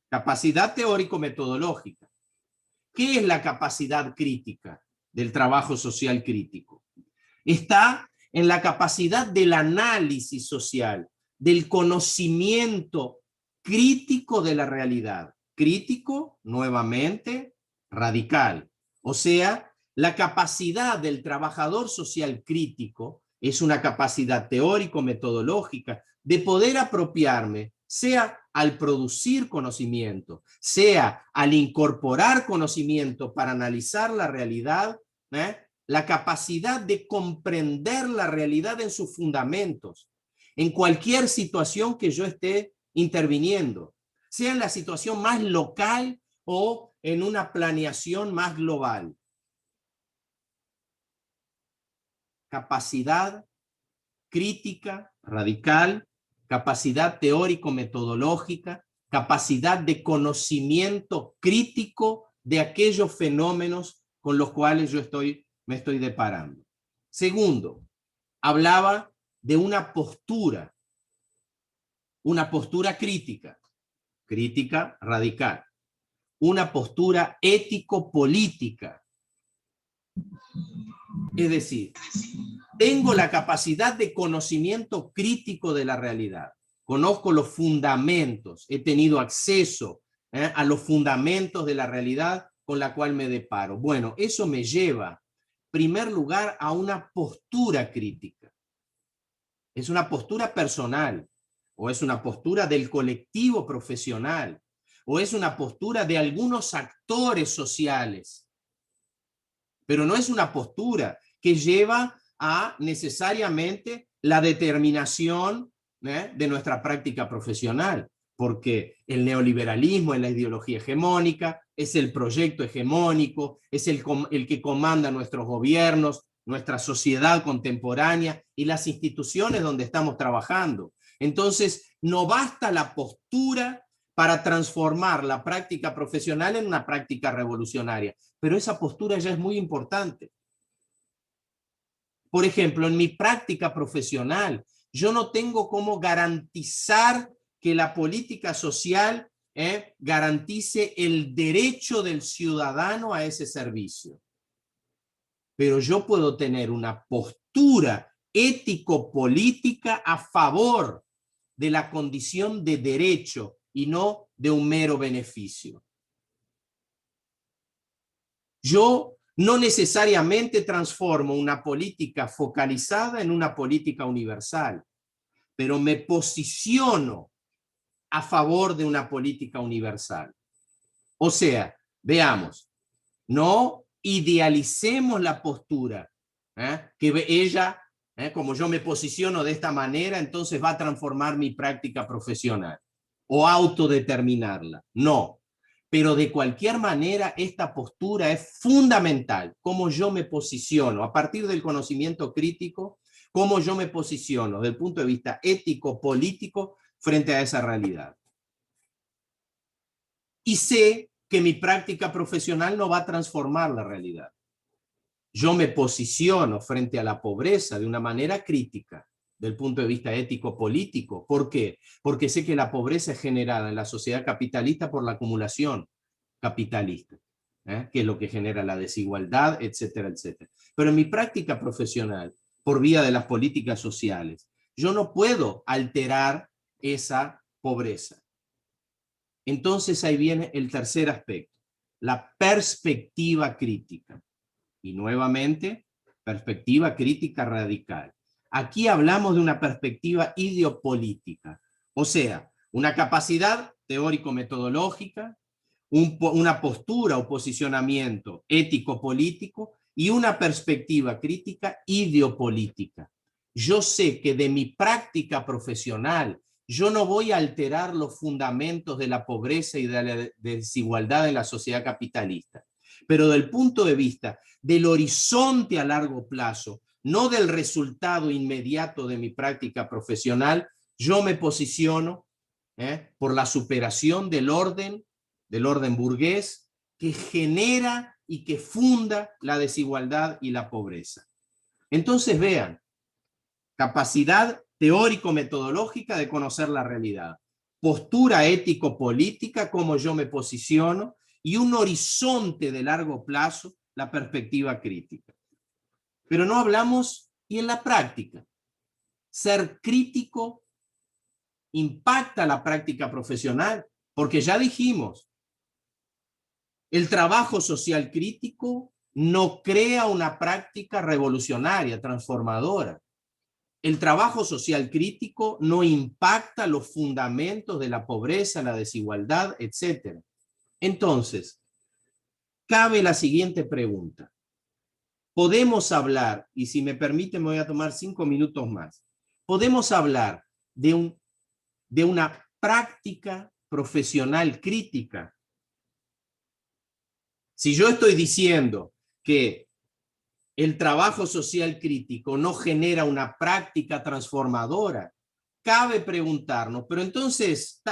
capacidad teórico-metodológica. ¿Qué es la capacidad crítica del trabajo social crítico? Está en la capacidad del análisis social, del conocimiento crítico de la realidad. Crítico, nuevamente, radical. O sea, la capacidad del trabajador social crítico es una capacidad teórico-metodológica de poder apropiarme, sea al producir conocimiento, sea al incorporar conocimiento para analizar la realidad, la capacidad de comprender la realidad en sus fundamentos, en cualquier situación que yo esté interviniendo, sea en la situación más local o en una planeación más global. Capacidad crítica, radical, capacidad teórico-metodológica, capacidad de conocimiento crítico de aquellos fenómenos con los cuales yo me estoy deparando. Segundo, hablaba de una postura crítica, crítica radical, una postura ético-política. Es decir, tengo la capacidad de conocimiento crítico de la realidad. Conozco los fundamentos, he tenido acceso a los fundamentos de la realidad con la cual me deparo. Bueno, eso me lleva, en primer lugar, a una postura crítica. Es una postura personal, o es una postura del colectivo profesional, o es una postura de algunos actores sociales. Pero no es una postura que lleva a necesariamente la determinación de nuestra práctica profesional, porque el neoliberalismo es la ideología hegemónica, es el proyecto hegemónico, es el que comanda nuestros gobiernos, nuestra sociedad contemporánea y las instituciones donde estamos trabajando. Entonces, no basta la postura para transformar la práctica profesional en una práctica revolucionaria, pero esa postura ya es muy importante. Por ejemplo, en mi práctica profesional, yo no tengo cómo garantizar que la política social garantice el derecho del ciudadano a ese servicio. Pero yo puedo tener una postura ético-política a favor de la condición de derecho y no de un mero beneficio. Yo no necesariamente transformo una política focalizada en una política universal, pero me posiciono a favor de una política universal. O sea, veamos, no idealicemos la postura, que ella, como yo me posiciono de esta manera, entonces va a transformar mi práctica profesional o autodeterminarla. No. Pero de cualquier manera esta postura es fundamental, cómo yo me posiciono a partir del conocimiento crítico, cómo yo me posiciono desde el punto de vista ético-político frente a esa realidad. Y sé que mi práctica profesional no va a transformar la realidad. Yo me posiciono frente a la pobreza de una manera crítica, del punto de vista ético-político. ¿Por qué? Porque sé que la pobreza es generada en la sociedad capitalista por la acumulación capitalista, que es lo que genera la desigualdad, etcétera, etcétera. Pero en mi práctica profesional, por vía de las políticas sociales, yo no puedo alterar esa pobreza. Entonces ahí viene el tercer aspecto, la perspectiva crítica. Y nuevamente, perspectiva crítica radical. Aquí hablamos de una perspectiva ideopolítica, o sea, una capacidad teórico-metodológica, una postura o posicionamiento ético-político y una perspectiva crítica ideopolítica. Yo sé que de mi práctica profesional yo no voy a alterar los fundamentos de la pobreza y de la desigualdad en la sociedad capitalista, pero del punto de vista del horizonte a largo plazo, no del resultado inmediato de mi práctica profesional, yo me posiciono por la superación del orden burgués que genera y que funda la desigualdad y la pobreza. Entonces vean, capacidad teórico-metodológica de conocer la realidad, postura ético-política, cómo yo me posiciono, y un horizonte de largo plazo, la perspectiva crítica. Pero no hablamos, y en la práctica, ser crítico impacta la práctica profesional, porque ya dijimos, el trabajo social crítico no crea una práctica revolucionaria, transformadora. El trabajo social crítico no impacta los fundamentos de la pobreza, la desigualdad, etc. Entonces, cabe la siguiente pregunta. Podemos hablar, y si me permite me voy a tomar 5 minutos más, podemos hablar de una práctica profesional crítica. Si yo estoy diciendo que el trabajo social crítico no genera una práctica transformadora, cabe preguntarnos, pero entonces,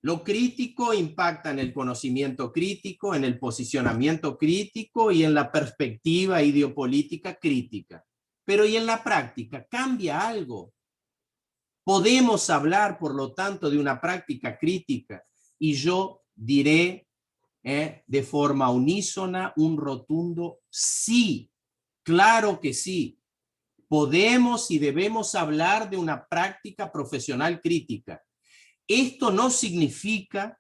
lo crítico impacta en el conocimiento crítico, en el posicionamiento crítico y en la perspectiva ideopolítica crítica. Pero ¿y en la práctica? ¿Cambia algo? Podemos hablar, por lo tanto, de una práctica crítica, y yo diré de forma unísona un rotundo sí. Claro que sí. Podemos y debemos hablar de una práctica profesional crítica. Esto no significa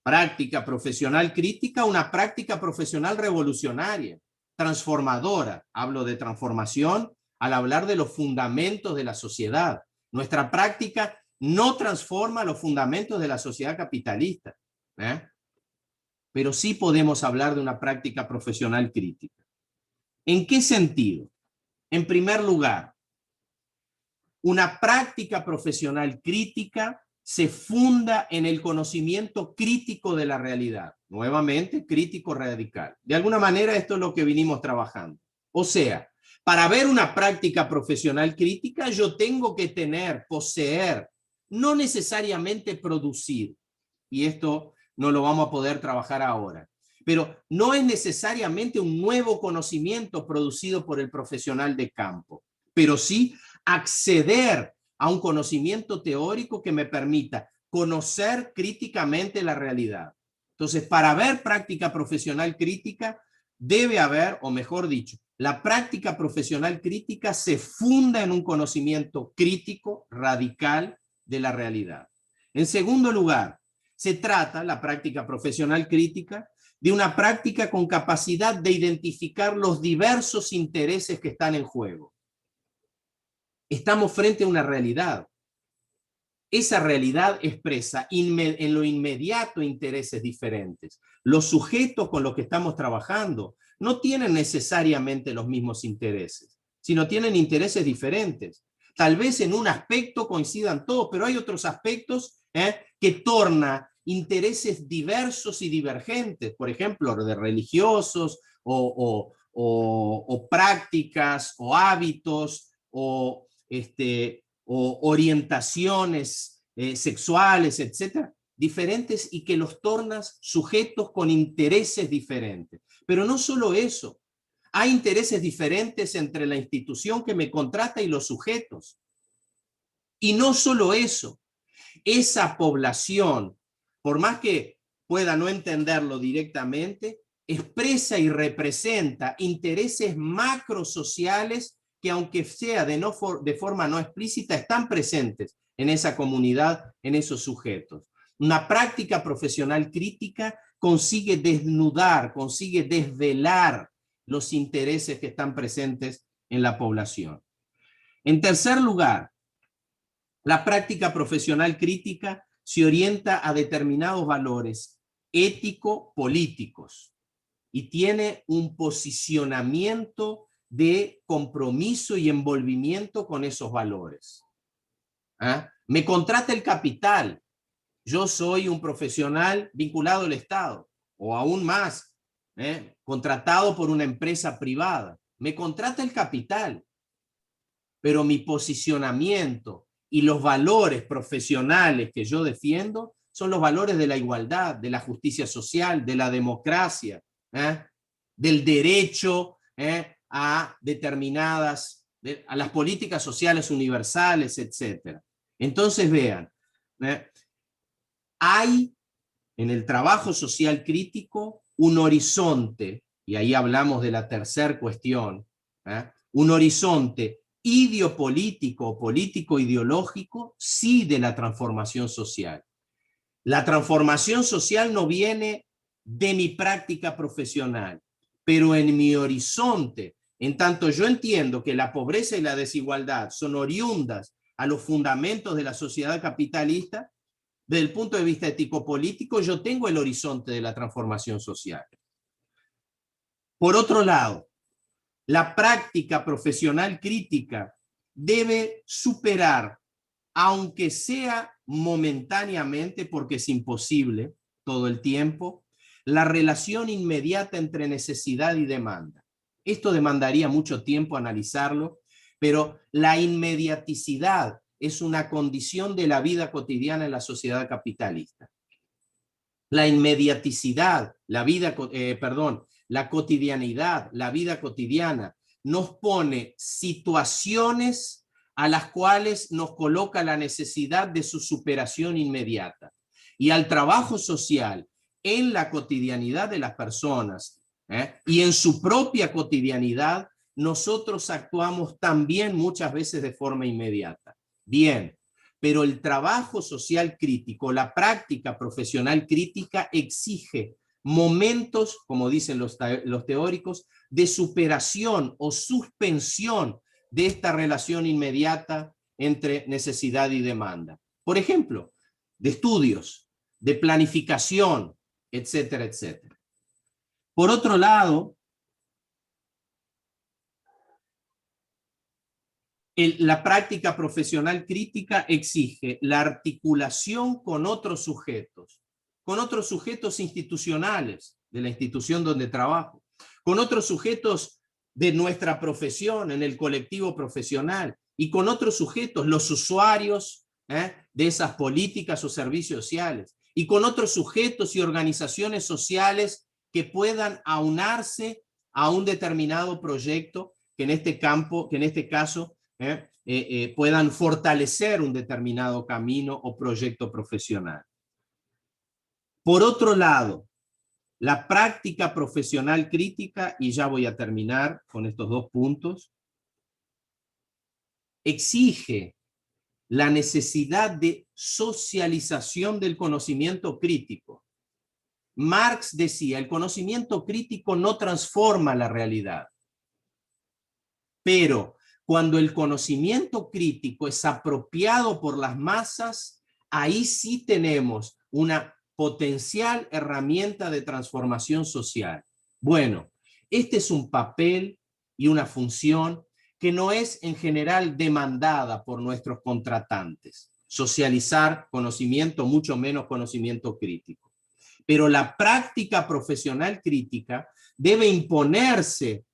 práctica profesional crítica, una práctica profesional revolucionaria, transformadora. Hablo de transformación al hablar de los fundamentos de la sociedad. Nuestra práctica no transforma los fundamentos de la sociedad capitalista, pero sí podemos hablar de una práctica profesional crítica. ¿En qué sentido? En primer lugar, una práctica profesional crítica se funda en el conocimiento crítico de la realidad. Nuevamente, crítico radical. De alguna manera esto es lo que vinimos trabajando. O sea, para ver una práctica profesional crítica yo tengo que poseer, no necesariamente producir. Y esto no lo vamos a poder trabajar ahora. Pero no es necesariamente un nuevo conocimiento producido por el profesional de campo, pero sí acceder a un conocimiento teórico que me permita conocer críticamente la realidad. Entonces, para ver práctica profesional crítica, debe haber, o mejor dicho, la práctica profesional crítica se funda en un conocimiento crítico, radical de la realidad. En segundo lugar, se trata, la práctica profesional crítica, de una práctica con capacidad de identificar los diversos intereses que están en juego. Estamos frente a una realidad. Esa realidad expresa en lo inmediato intereses diferentes. Los sujetos con los que estamos trabajando no tienen necesariamente los mismos intereses, sino tienen intereses diferentes. Tal vez en un aspecto coincidan todos, pero hay otros aspectos que tornan intereses diversos y divergentes, por ejemplo, de religiosos o prácticas o hábitos o orientaciones sexuales, etcétera, diferentes, y que los tornas sujetos con intereses diferentes. Pero no solo eso, hay intereses diferentes entre la institución que me contrata y los sujetos. Y no solo eso, esa población, por más que pueda no entenderlo directamente, expresa y representa intereses macrosociales que, aunque sea de forma no explícita, están presentes en esa comunidad, en esos sujetos. Una práctica profesional crítica consigue desnudar, consigue desvelar los intereses que están presentes en la población. En tercer lugar, la práctica profesional crítica se orienta a determinados valores ético-políticos y tiene un posicionamiento de compromiso y envolvimiento con esos valores. ¿Ah? Me contrata el capital. Yo soy un profesional vinculado al Estado, o aún más, contratado por una empresa privada. Me contrata el capital, pero mi posicionamiento y los valores profesionales que yo defiendo son los valores de la igualdad, de la justicia social, de la democracia, del derecho a determinadas, a las políticas sociales universales, etc. Entonces vean, hay en el trabajo social crítico un horizonte, y ahí hablamos de la tercera cuestión, un horizonte ideopolítico o político-ideológico, sí, de la transformación social. La transformación social no viene de mi práctica profesional, pero en mi horizonte, en tanto yo entiendo que la pobreza y la desigualdad son oriundas a los fundamentos de la sociedad capitalista, desde el punto de vista ético-político, yo tengo el horizonte de la transformación social. Por otro lado, la práctica profesional crítica debe superar, aunque sea momentáneamente, porque es imposible todo el tiempo, la relación inmediata entre necesidad y demanda. Esto demandaría mucho tiempo analizarlo, pero la inmediaticidad es una condición de la vida cotidiana en la sociedad capitalista. La inmediaticidad, la cotidianidad, la vida cotidiana, nos pone situaciones a las cuales nos coloca la necesidad de su superación inmediata. Y al trabajo social, en la cotidianidad de las personas y en su propia cotidianidad, nosotros actuamos también muchas veces de forma inmediata. Bien, pero el trabajo social crítico, la práctica profesional crítica exige momentos, como dicen los teóricos, de superación o suspensión de esta relación inmediata entre necesidad y demanda. Por ejemplo, de estudios, de planificación, etcétera, etcétera. Por otro lado, la práctica profesional crítica exige la articulación con otros sujetos institucionales de la institución donde trabajo, con otros sujetos de nuestra profesión en el colectivo profesional y con otros sujetos, los usuarios de esas políticas o servicios sociales, y con otros sujetos y organizaciones sociales que puedan aunarse a un determinado proyecto que en este caso puedan fortalecer un determinado camino o proyecto profesional. Por otro lado, la práctica profesional crítica, y ya voy a terminar con estos dos puntos, exige la necesidad de socialización del conocimiento crítico. Marx decía, el conocimiento crítico no transforma la realidad, pero cuando el conocimiento crítico es apropiado por las masas, ahí sí tenemos una potencial herramienta de transformación social. Bueno, este es un papel y una función que no es en general demandada por nuestros contratantes. Socializar conocimiento, mucho menos conocimiento crítico. Pero la práctica profesional crítica debe imponerse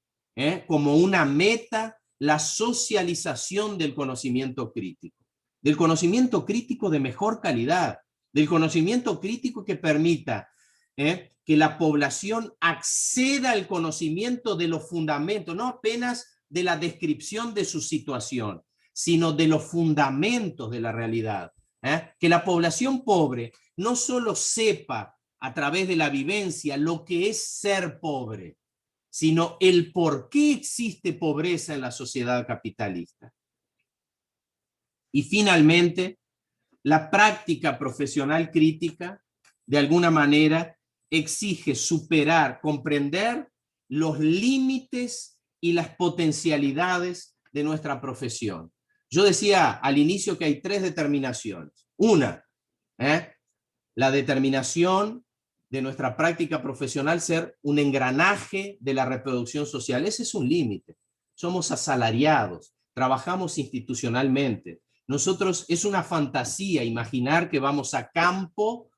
como una meta la socialización del conocimiento crítico de mejor calidad, del conocimiento crítico que permita que la población acceda al conocimiento de los fundamentos, no apenas de la descripción de su situación, sino de los fundamentos de la realidad. Que la población pobre no solo sepa a través de la vivencia lo que es ser pobre, sino el por qué existe pobreza en la sociedad capitalista. Y finalmente, la práctica profesional crítica, de alguna manera, exige superar, comprender los límites y las potencialidades de nuestra profesión. Yo decía al inicio que hay 3 determinaciones. Una, la determinación de nuestra práctica profesional ser un engranaje de la reproducción social. Ese es un límite. Somos asalariados, trabajamos institucionalmente. Nosotros, es una fantasía imaginar que vamos a campo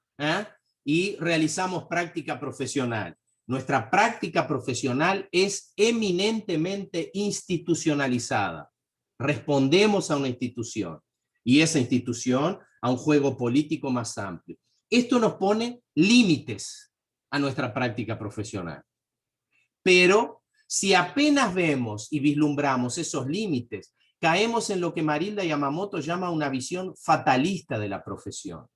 y realizamos práctica profesional. Nuestra práctica profesional es eminentemente institucionalizada. Respondemos a una institución y esa institución a un juego político más amplio. Esto nos pone límites a nuestra práctica profesional. Pero si apenas vemos y vislumbramos esos límites, caemos en lo que Marilda Yamamoto llama una visión fatalista de la profesión.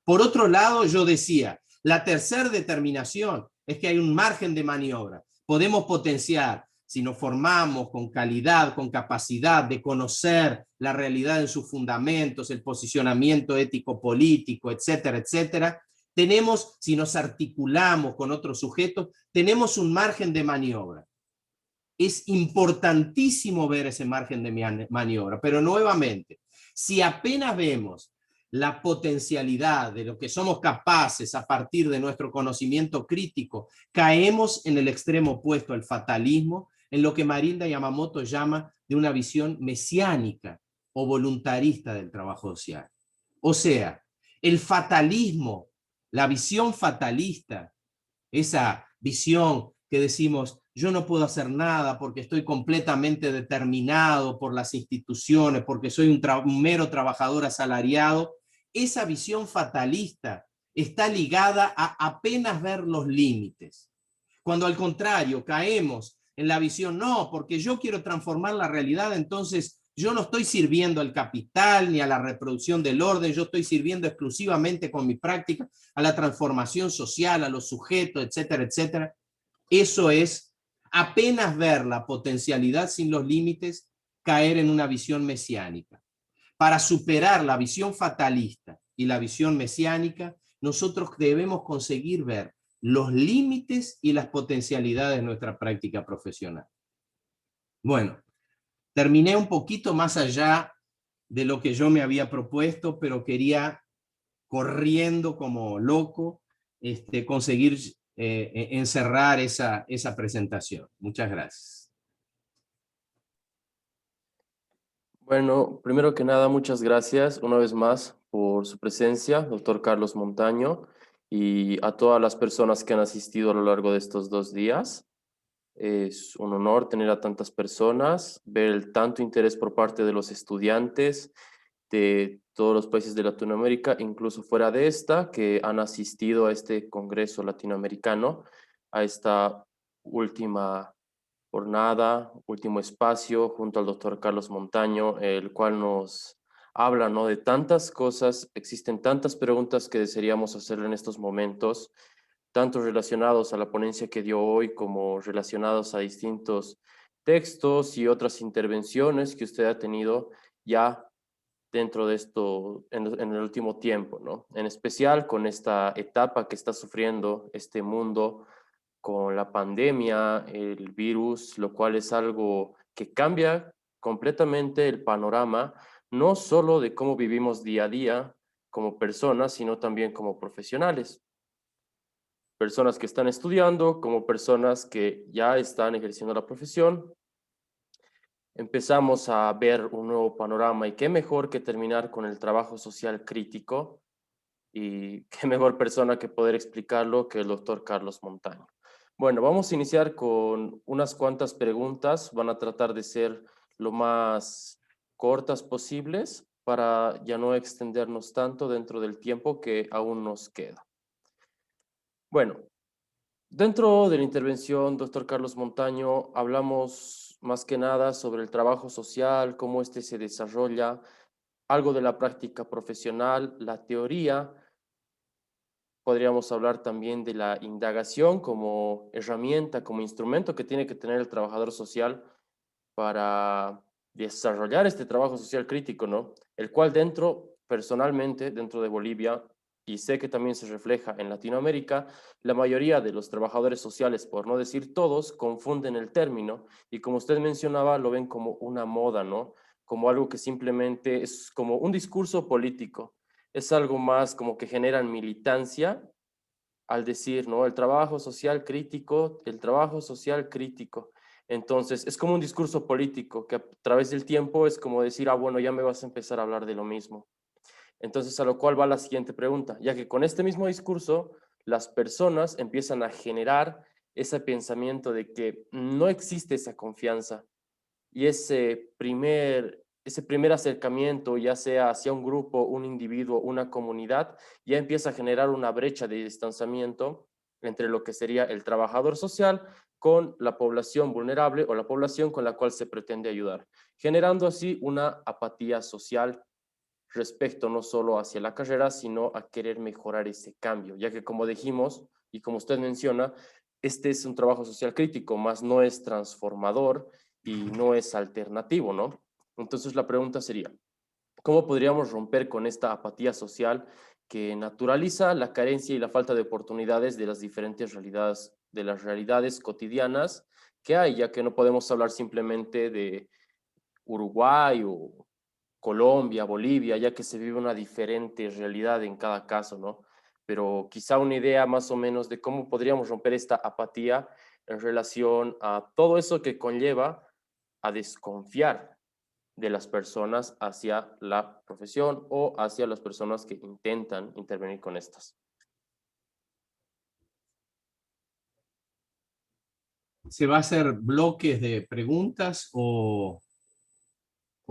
Por otro lado, yo decía, la tercera determinación es que hay un margen de maniobra. Podemos potenciar, si nos formamos con calidad, con capacidad de conocer la realidad en sus fundamentos, el posicionamiento ético-político, etcétera, etcétera, tenemos, si nos articulamos con otros sujetos, tenemos un margen de maniobra. Es importantísimo ver ese margen de maniobra, pero nuevamente, si apenas vemos la potencialidad de lo que somos capaces a partir de nuestro conocimiento crítico, caemos en el extremo opuesto al fatalismo, en lo que Marilda Yamamoto llama de una visión mesiánica o voluntarista del trabajo social. O sea, el fatalismo, la visión fatalista, esa visión que decimos, yo no puedo hacer nada porque estoy completamente determinado por las instituciones, porque soy un mero trabajador asalariado, esa visión fatalista está ligada a apenas ver los límites. Cuando al contrario caemos en la visión, no, porque yo quiero transformar la realidad, entonces yo no estoy sirviendo al capital ni a la reproducción del orden, yo estoy sirviendo exclusivamente con mi práctica a la transformación social, a los sujetos, etcétera, etcétera. Eso es apenas ver la potencialidad sin los límites, caer en una visión mesiánica. Para superar la visión fatalista y la visión mesiánica, nosotros debemos conseguir ver los límites y las potencialidades de nuestra práctica profesional. Bueno, terminé un poquito más allá de lo que yo me había propuesto, pero quería, corriendo como loco, conseguir encerrar esa presentación. Muchas gracias. Bueno, primero que nada, muchas gracias una vez más por su presencia, doctor Carlos Montaño, y a todas las personas que han asistido a lo largo de estos 2 días. Es un honor tener a tantas personas, ver el tanto interés por parte de los estudiantes de todos los países de Latinoamérica, incluso fuera de esta, que han asistido a este Congreso Latinoamericano, a esta última jornada, último espacio, junto al doctor Carlos Montaño, el cual nos habla, ¿no?, de tantas cosas. Existen tantas preguntas que desearíamos hacerle en estos momentos, tanto relacionados a la ponencia que dio hoy como relacionados a distintos textos y otras intervenciones que usted ha tenido ya dentro de esto en el último tiempo, ¿no? En especial con esta etapa que está sufriendo este mundo con la pandemia, el virus, lo cual es algo que cambia completamente el panorama, no solo de cómo vivimos día a día como personas, sino también como profesionales. Personas que están estudiando, como personas que ya están ejerciendo la profesión. Empezamos a ver un nuevo panorama y qué mejor que terminar con el trabajo social crítico y qué mejor persona que poder explicarlo que el doctor Carlos Montaño. Bueno, vamos a iniciar con unas cuantas preguntas. Van a tratar de ser lo más cortas posibles para ya no extendernos tanto dentro del tiempo que aún nos queda. Bueno, dentro de la intervención, doctor Carlos Montaño, hablamos más que nada sobre el trabajo social, cómo este se desarrolla, algo de la práctica profesional, la teoría. Podríamos hablar también de la indagación como herramienta, como instrumento que tiene que tener el trabajador social para desarrollar este trabajo social crítico, ¿no? El cual personalmente, dentro de Bolivia, y sé que también se refleja en Latinoamérica, la mayoría de los trabajadores sociales, por no decir todos, confunden el término y como usted mencionaba, lo ven como una moda, ¿no? Como algo que simplemente es como un discurso político. Es algo más como que generan militancia al decir, ¿no? El trabajo social crítico, el trabajo social crítico. Entonces, es como un discurso político que a través del tiempo es como decir, ah, bueno, ya me vas a empezar a hablar de lo mismo. Entonces, a lo cual va la siguiente pregunta, ya que con este mismo discurso, las personas empiezan a generar ese pensamiento de que no existe esa confianza y ese primer acercamiento, ya sea hacia un grupo, un individuo, una comunidad, ya empieza a generar una brecha de distanciamiento entre lo que sería el trabajador social con la población vulnerable o la población con la cual se pretende ayudar, generando así una apatía social respecto no solo hacia la carrera, sino a querer mejorar ese cambio, ya que como dijimos y como usted menciona, este es un trabajo social crítico, más no es transformador y no es alternativo, ¿no? Entonces la pregunta sería, ¿cómo podríamos romper con esta apatía social que naturaliza la carencia y la falta de oportunidades de las diferentes realidades, de las realidades cotidianas que hay, ya que no podemos hablar simplemente de Uruguay o Colombia, Bolivia, ya que se vive una diferente realidad en cada caso, ¿no? Pero quizá una idea más o menos de cómo podríamos romper esta apatía en relación a todo eso que conlleva a desconfiar de las personas hacia la profesión o hacia las personas que intentan intervenir con estas. ¿Se va a hacer bloques de preguntas o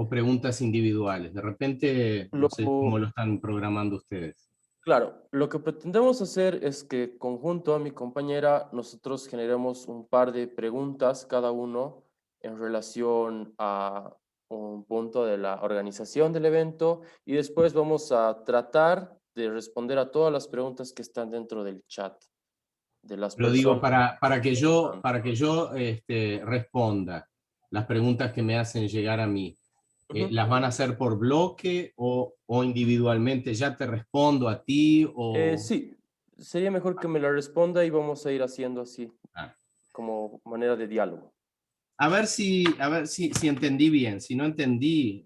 preguntas individuales? De repente, no sé cómo lo están programando ustedes. Claro, lo que pretendemos hacer es que conjunto a mi compañera nosotros generemos un par de preguntas cada uno en relación a un punto de la organización del evento y después vamos a tratar de responder a todas las preguntas que están dentro del chat de las Pero digo, personas. para que yo responda las preguntas que me hacen llegar a mí, ¿las van a hacer por bloque o individualmente? ¿Ya te respondo a ti? Sí, sería mejor que me la responda y vamos a ir haciendo así, Ah. como manera de diálogo. A ver si entendí bien. Si no entendí,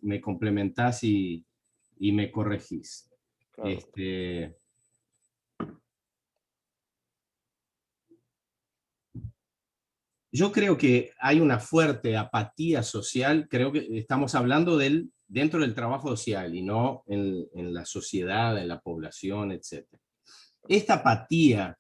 me complementás y me corregís. Claro. Yo creo que hay una fuerte apatía social. Creo que estamos hablando dentro del trabajo social y no en la sociedad, en la población, etc. Esta apatía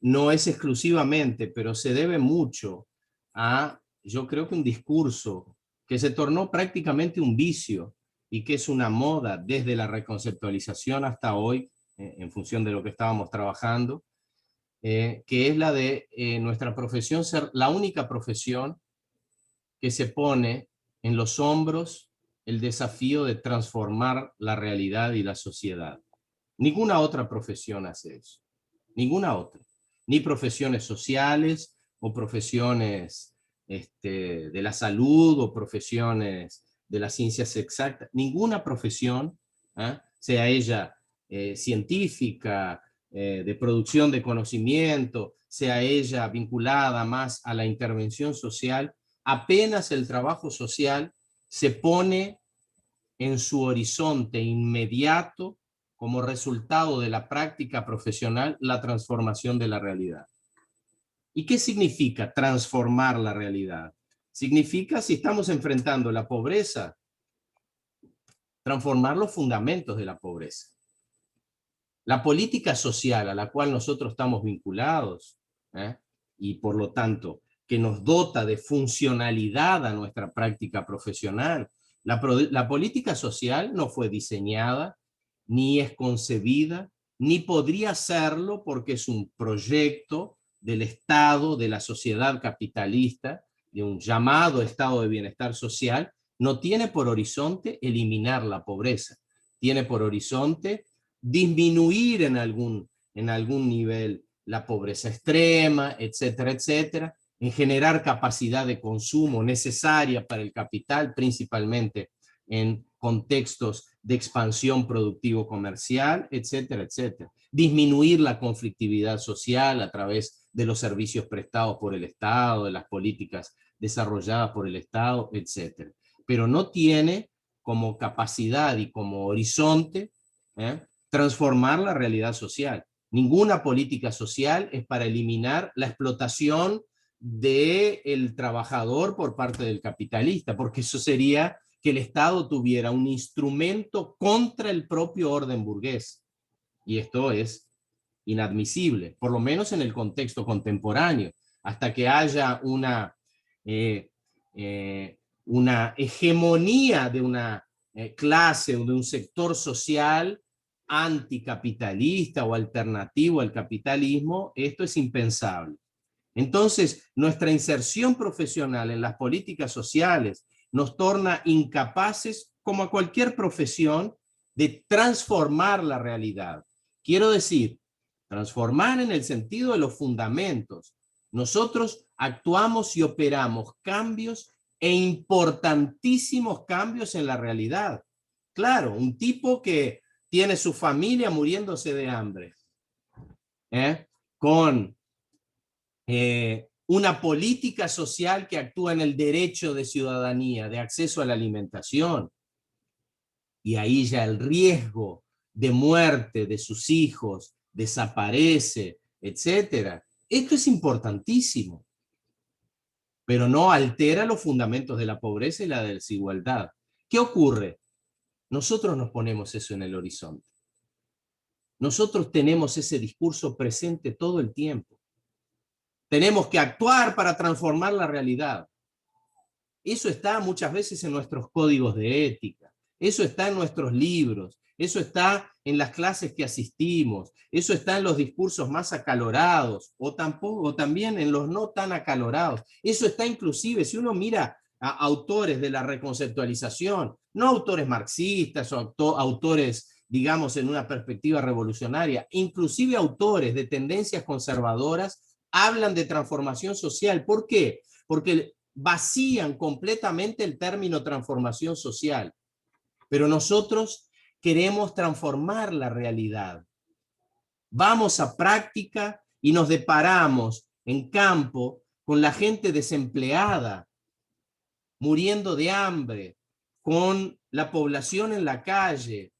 no es exclusivamente, pero se debe mucho a, yo creo que un discurso que se tornó prácticamente un vicio y que es una moda desde la reconceptualización hasta hoy, en función de lo que estábamos trabajando, que es la de nuestra profesión ser la única profesión que se pone en los hombros el desafío de transformar la realidad y la sociedad. Ninguna otra profesión hace eso, ninguna otra. Ni profesiones sociales o profesiones de la salud o profesiones de las ciencias exactas. Ninguna profesión, sea ella científica, de producción de conocimiento, sea ella vinculada más a la intervención social, apenas el trabajo social se pone en su horizonte inmediato como resultado de la práctica profesional la transformación de la realidad. ¿Y qué significa transformar la realidad? Significa, si estamos enfrentando la pobreza, transformar los fundamentos de la pobreza. La política social a la cual nosotros estamos vinculados, y por lo tanto que nos dota de funcionalidad a nuestra práctica profesional, la política social no fue diseñada, ni es concebida, ni podría serlo porque es un proyecto del Estado, de la sociedad capitalista, de un llamado estado de bienestar social. No tiene por horizonte eliminar la pobreza, tiene por horizonte disminuir en algún nivel la pobreza extrema, etcétera, etcétera, en generar capacidad de consumo necesaria para el capital, principalmente en contextos de expansión productivo-comercial, etcétera, etcétera. Disminuir la conflictividad social a través de los servicios prestados por el Estado, de las políticas desarrolladas por el Estado, etcétera. Pero no tiene como capacidad y como horizonte transformar la realidad social. Ninguna política social es para eliminar la explotación del trabajador por parte del capitalista, porque eso sería que el Estado tuviera un instrumento contra el propio orden burgués. Y esto es inadmisible, por lo menos en el contexto contemporáneo, hasta que haya una hegemonía de una clase o de un sector social anticapitalista o alternativo al capitalismo. Esto es impensable. Entonces, nuestra inserción profesional en las políticas sociales nos torna incapaces, como a cualquier profesión, de transformar la realidad. Quiero decir, transformar en el sentido de los fundamentos. Nosotros actuamos y operamos cambios e importantísimos cambios en la realidad. Claro, un tipo que tiene su familia muriéndose de hambre, con una política social que actúa en el derecho de ciudadanía, de acceso a la alimentación, y ahí ya el riesgo de muerte de sus hijos desaparece, etcétera. Esto es importantísimo, pero no altera los fundamentos de la pobreza y la desigualdad. ¿Qué ocurre? Nosotros nos ponemos eso en el horizonte. Nosotros tenemos ese discurso presente todo el tiempo. Tenemos que actuar para transformar la realidad. Eso está muchas veces en nuestros códigos de ética. Eso está en nuestros libros. Eso está en las clases que asistimos. Eso está en los discursos más acalorados o también en los no tan acalorados. Eso está inclusive, si uno mira a autores de la reconceptualización, no autores marxistas o autores, digamos, en una perspectiva revolucionaria, inclusive autores de tendencias conservadoras, hablan de transformación social. ¿Por qué? Porque vacían completamente el término transformación social. Pero nosotros queremos transformar la realidad. Vamos a práctica y nos deparamos en campo con la gente desempleada, muriendo de hambre, con la población en la calle,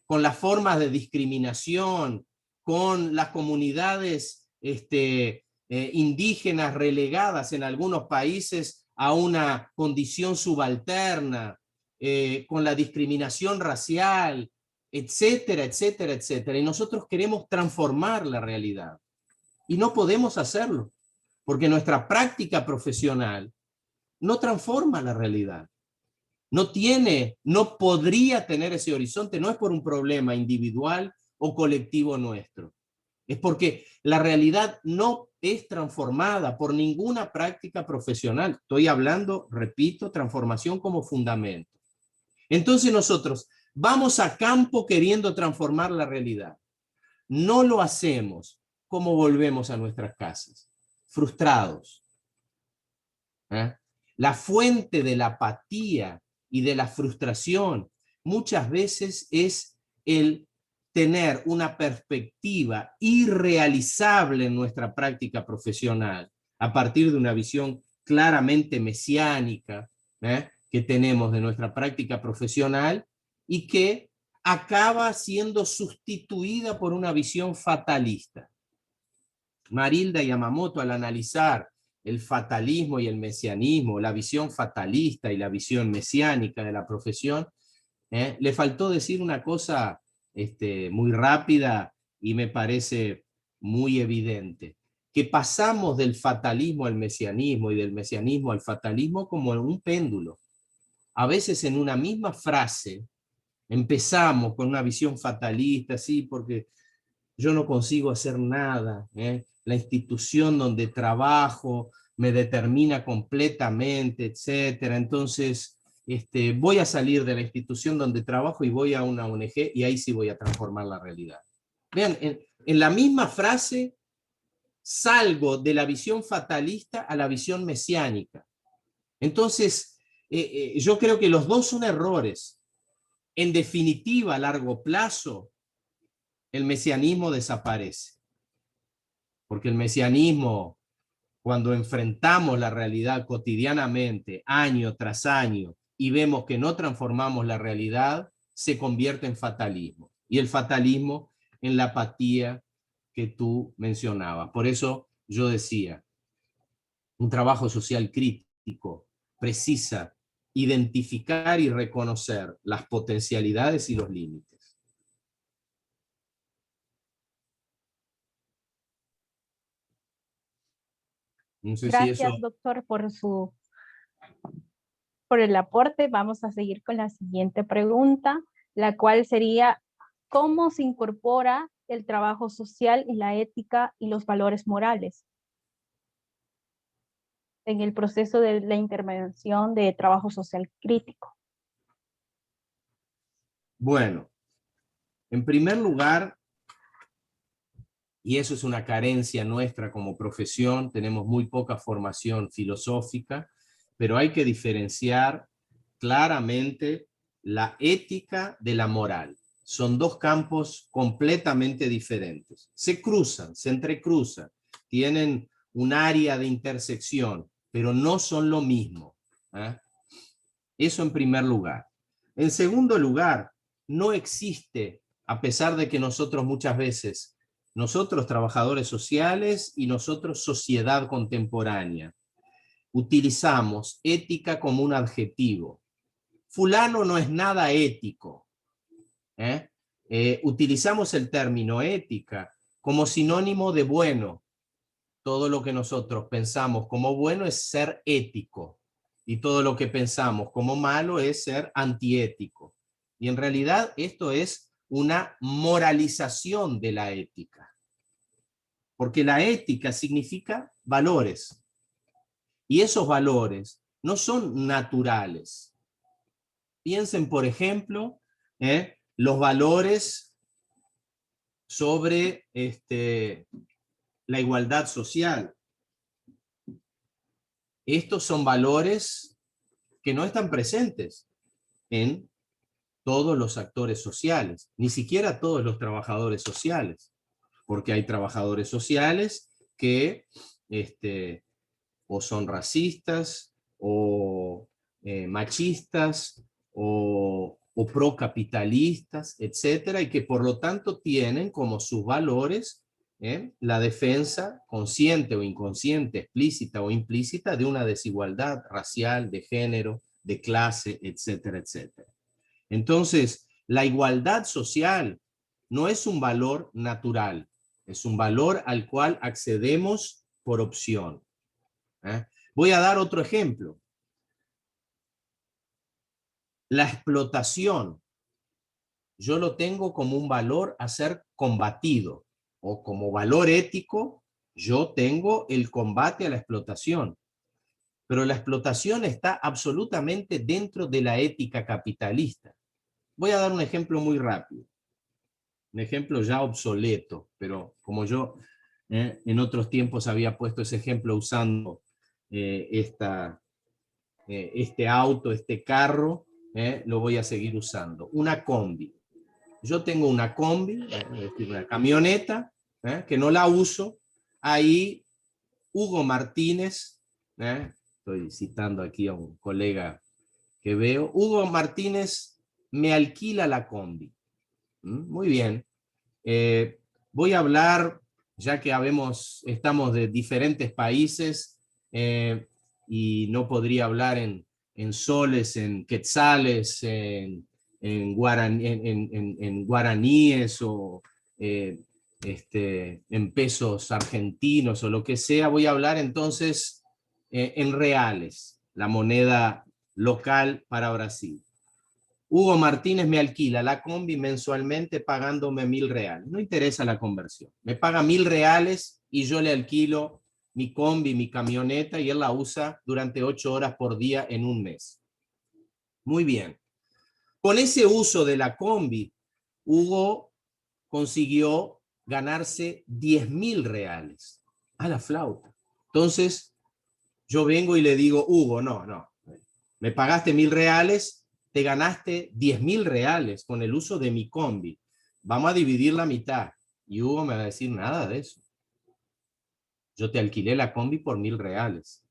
con las formas de discriminación, con las comunidades indígenas relegadas en algunos países a una condición subalterna, con la discriminación racial, etcétera, etcétera, etcétera. Y nosotros queremos transformar la realidad. Y no podemos hacerlo, porque nuestra práctica profesional no transforma la realidad. No podría tener ese horizonte, no es por un problema individual o colectivo nuestro. Es porque la realidad no es transformada por ninguna práctica profesional. Estoy hablando, repito, transformación como fundamento. Entonces nosotros vamos a campo queriendo transformar la realidad. No lo hacemos. ¿Cómo volvemos a nuestras casas? Frustrados. La fuente de la apatía y de la frustración muchas veces es el tener una perspectiva irrealizable en nuestra práctica profesional a partir de una visión claramente mesiánica que tenemos de nuestra práctica profesional y que acaba siendo sustituida por una visión fatalista. Marilda Yamamoto, al analizar el fatalismo y el mesianismo, la visión fatalista y la visión mesiánica de la profesión, le faltó decir una cosa muy rápida y me parece muy evidente, que pasamos del fatalismo al mesianismo y del mesianismo al fatalismo como en un péndulo. A veces en una misma frase empezamos con una visión fatalista, sí, porque yo no consigo hacer nada, la institución donde trabajo me determina completamente, etcétera. Entonces, voy a salir de la institución donde trabajo y voy a una ONG y ahí sí voy a transformar la realidad. Vean, en la misma frase salgo de la visión fatalista a la visión mesiánica. Entonces, yo creo que los dos son errores. En definitiva, a largo plazo, el mesianismo desaparece. Porque el mesianismo, cuando enfrentamos la realidad cotidianamente, año tras año, y vemos que no transformamos la realidad, se convierte en fatalismo. Y el fatalismo en la apatía que tú mencionabas. Por eso yo decía, un trabajo social crítico precisa identificar y reconocer las potencialidades y los límites. No sé Gracias, si eso... doctor, por el aporte. Vamos a seguir con la siguiente pregunta, la cual sería, ¿cómo se incorpora el trabajo social y la ética y los valores morales en el proceso de la intervención de trabajo social crítico? Bueno, en primer lugar, y eso es una carencia nuestra como profesión, tenemos muy poca formación filosófica, pero hay que diferenciar claramente la ética de la moral. Son dos campos completamente diferentes. Se cruzan, se entrecruzan, tienen un área de intersección, pero no son lo mismo. Eso en primer lugar. En segundo lugar, no existe, a pesar de que nosotros muchas veces, nosotros trabajadores sociales y nosotros sociedad contemporánea, utilizamos ética como un adjetivo. Fulano no es nada ético. Utilizamos el término ética como sinónimo de bueno. Todo lo que nosotros pensamos como bueno es ser ético. Y todo lo que pensamos como malo es ser antiético. Y en realidad esto es una moralización de la ética. Porque la ética significa valores. Y esos valores no son naturales. Piensen, por ejemplo, los valores sobre la igualdad social. Estos son valores que no están presentes en todos los actores sociales, ni siquiera todos los trabajadores sociales, porque hay trabajadores sociales que o son racistas, o machistas, o procapitalistas, etcétera, y que por lo tanto tienen como sus valores la defensa consciente o inconsciente, explícita o implícita, de una desigualdad racial, de género, de clase, etcétera, etcétera. Entonces, la igualdad social no es un valor natural, es un valor al cual accedemos por opción. Voy a dar otro ejemplo. La explotación, yo lo tengo como un valor a ser combatido, o como valor ético, yo tengo el combate a la explotación. Pero la explotación está absolutamente dentro de la ética capitalista. Voy a dar un ejemplo muy rápido. Un ejemplo ya obsoleto, pero como yo en otros tiempos había puesto ese ejemplo usando este auto, este carro, lo voy a seguir usando. Una combi. Yo tengo una combi, es decir, una camioneta, que no la uso. Ahí Hugo Martínez, estoy citando aquí a un colega que veo, Hugo Martínez me alquila la combi. Muy bien. Voy a hablar, ya que estamos de diferentes países, y no podría hablar en soles, en quetzales, en guaraníes o en pesos argentinos o lo que sea. Voy a hablar entonces en reales, la moneda local para Brasil. Hugo Martínez me alquila la combi mensualmente pagándome 1.000 reales. No interesa la conversión. Me paga 1.000 reales y yo le alquilo mi combi, mi camioneta, y él la usa durante 8 horas por día en un mes. Muy bien. Con ese uso de la combi, Hugo consiguió ganarse 10.000 reales. A la flauta. Entonces, yo vengo y le digo, Hugo, no. Me pagaste 1.000 reales, te ganaste 10.000 reales con el uso de mi combi. Vamos a dividir la mitad. Y Hugo me va a decir nada de eso. Yo te alquilé la combi por 1.000 reales.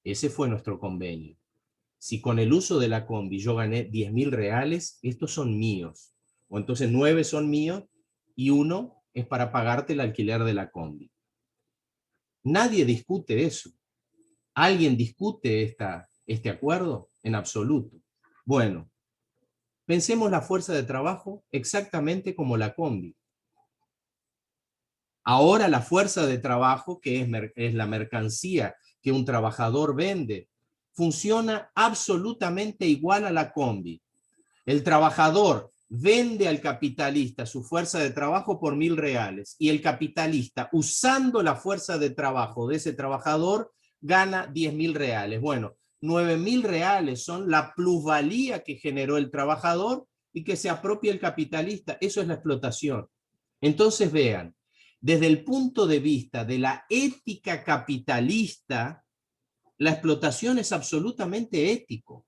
Ese fue nuestro convenio. Si con el uso de la combi yo gané 10.000 reales, estos son míos. O entonces 9 son míos y 1 es para pagarte el alquiler de la combi. Nadie discute eso. ¿Alguien discute este acuerdo? En absoluto. Bueno, pensemos la fuerza de trabajo exactamente como la combi. Ahora la fuerza de trabajo, que es la mercancía que un trabajador vende, funciona absolutamente igual a la combi. El trabajador vende al capitalista su fuerza de trabajo por 1.000 reales y el capitalista, usando la fuerza de trabajo de ese trabajador, gana 10.000 reales. Bueno, 9.000 reales son la plusvalía que generó el trabajador y que se apropia el capitalista. Eso es la explotación. Entonces vean, desde el punto de vista de la ética capitalista, la explotación es absolutamente ético.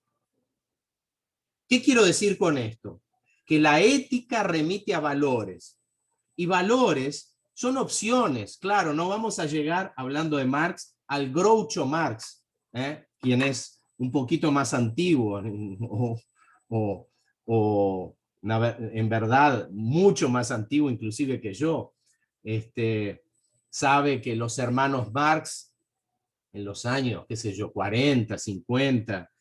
¿Qué quiero decir con esto? Que la ética remite a valores. Y valores son opciones. Claro, no vamos a llegar, hablando de Marx, al Groucho Marx, quien es un poquito más antiguo o en verdad mucho más antiguo inclusive que yo. Sabe que los hermanos Marx en los años, qué sé yo, 40, 50,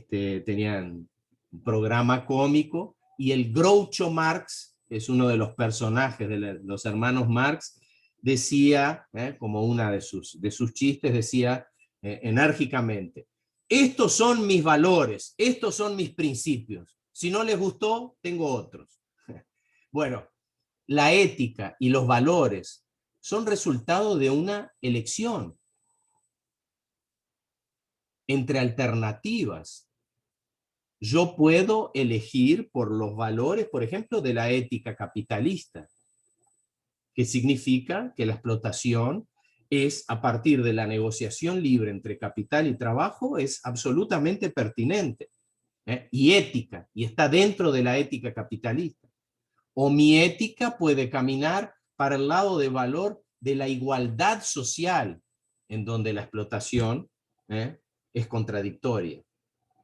tenían un programa cómico, y el Groucho Marx, que es uno de los personajes de los hermanos Marx, decía, como una de sus chistes, decía enérgicamente, estos son mis valores, estos son mis principios, si no les gustó, tengo otros. Bueno, la ética y los valores son resultado de una elección entre alternativas. Yo puedo elegir por los valores, por ejemplo, de la ética capitalista, que significa que la explotación es, a partir de la negociación libre entre capital y trabajo, es absolutamente pertinente, y ética, y está dentro de la ética capitalista. O mi ética puede caminar para el lado de valor de la igualdad social, en donde la explotación es contradictoria.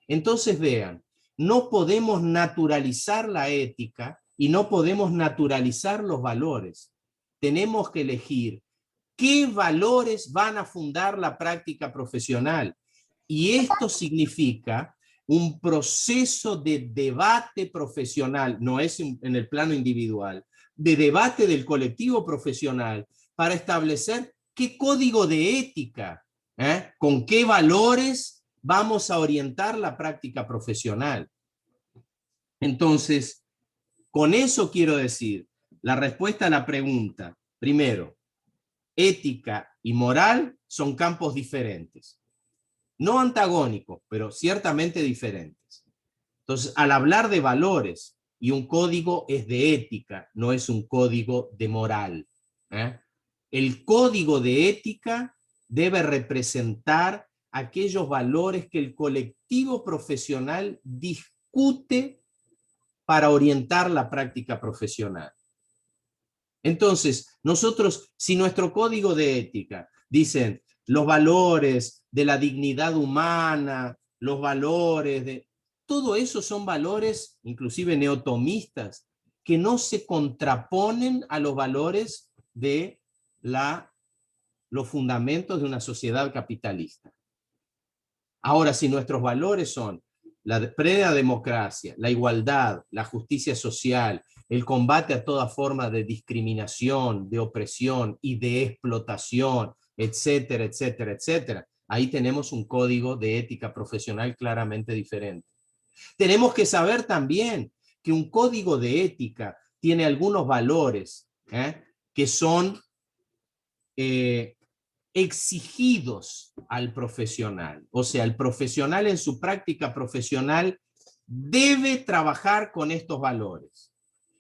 Entonces vean, no podemos naturalizar la ética y no podemos naturalizar los valores. Tenemos que elegir qué valores van a fundar la práctica profesional. Y esto significa un proceso de debate profesional, no es en el plano individual, de debate del colectivo profesional para establecer qué código de ética, con qué valores vamos a orientar la práctica profesional. Entonces, con eso quiero decir, la respuesta a la pregunta, primero, ética y moral son campos diferentes. No antagónicos, pero ciertamente diferentes. Entonces, al hablar de valores, y un código es de ética, no es un código de moral. El código de ética debe representar aquellos valores que el colectivo profesional discute para orientar la práctica profesional. Entonces, nosotros, si nuestro código de ética dicen los valores de la dignidad humana, los valores de... Todo eso son valores, inclusive neotomistas, que no se contraponen a los valores de los fundamentos de una sociedad capitalista. Ahora, si nuestros valores son la plena democracia, la igualdad, la justicia social, el combate a toda forma de discriminación, de opresión y de explotación, etcétera, etcétera, etcétera, ahí tenemos un código de ética profesional claramente diferente. Tenemos que saber también que un código de ética tiene algunos valores que son exigidos al profesional. O sea, el profesional en su práctica profesional debe trabajar con estos valores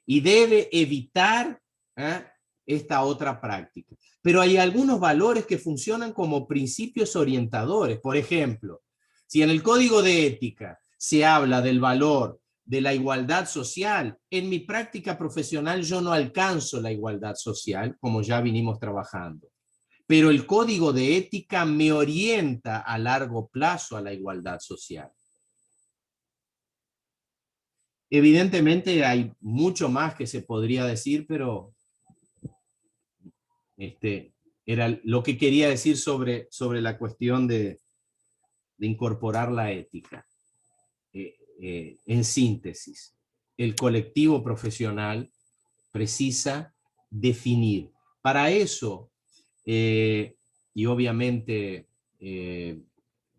y debe evitar esta otra práctica. Pero hay algunos valores que funcionan como principios orientadores. Por ejemplo, si en el código de ética se habla del valor de la igualdad social, en mi práctica profesional yo no alcanzo la igualdad social, como ya vinimos trabajando. Pero el código de ética me orienta a largo plazo a la igualdad social. Evidentemente hay mucho más que se podría decir, pero era lo que quería decir sobre la cuestión de incorporar la ética. En síntesis, el colectivo profesional precisa definir. Para eso, y obviamente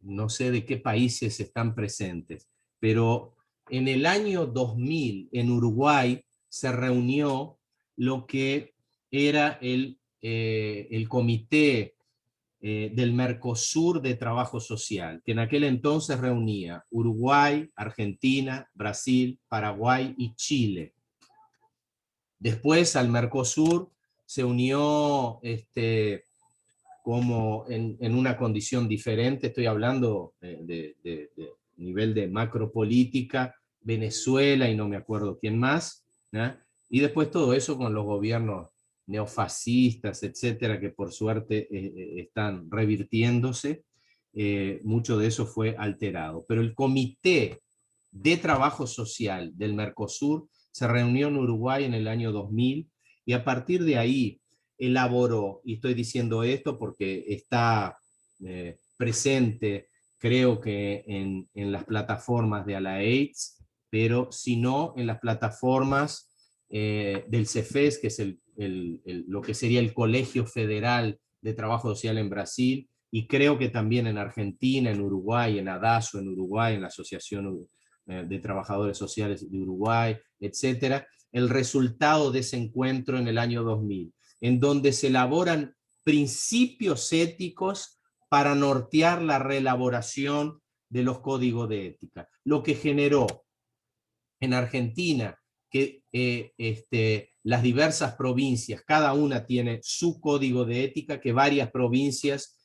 no sé de qué países están presentes, pero en el año 2000 en Uruguay se reunió lo que era el comité del Mercosur de Trabajo Social, que en aquel entonces reunía Uruguay, Argentina, Brasil, Paraguay y Chile. Después al Mercosur se unió como en una condición diferente, estoy hablando de nivel de macropolítica, Venezuela y no me acuerdo quién más, ¿no? Y después todo eso con los gobiernos neofascistas, etcétera, que por suerte están revirtiéndose, mucho de eso fue alterado. Pero el Comité de Trabajo Social del Mercosur se reunió en Uruguay en el año 2000 y a partir de ahí elaboró, y estoy diciendo esto porque está presente, creo que en las plataformas de ALA-AIDS, pero si no en las plataformas del CEFES, que es lo que sería el Colegio Federal de Trabajo Social en Brasil, y creo que también en Argentina, en Uruguay, en ADASO en Uruguay, en la Asociación de Trabajadores Sociales de Uruguay, etcétera, el resultado de ese encuentro en el año 2000, en donde se elaboran principios éticos para nortear la reelaboración de los códigos de ética, lo que generó en Argentina que las diversas provincias, cada una tiene su código de ética, que varias provincias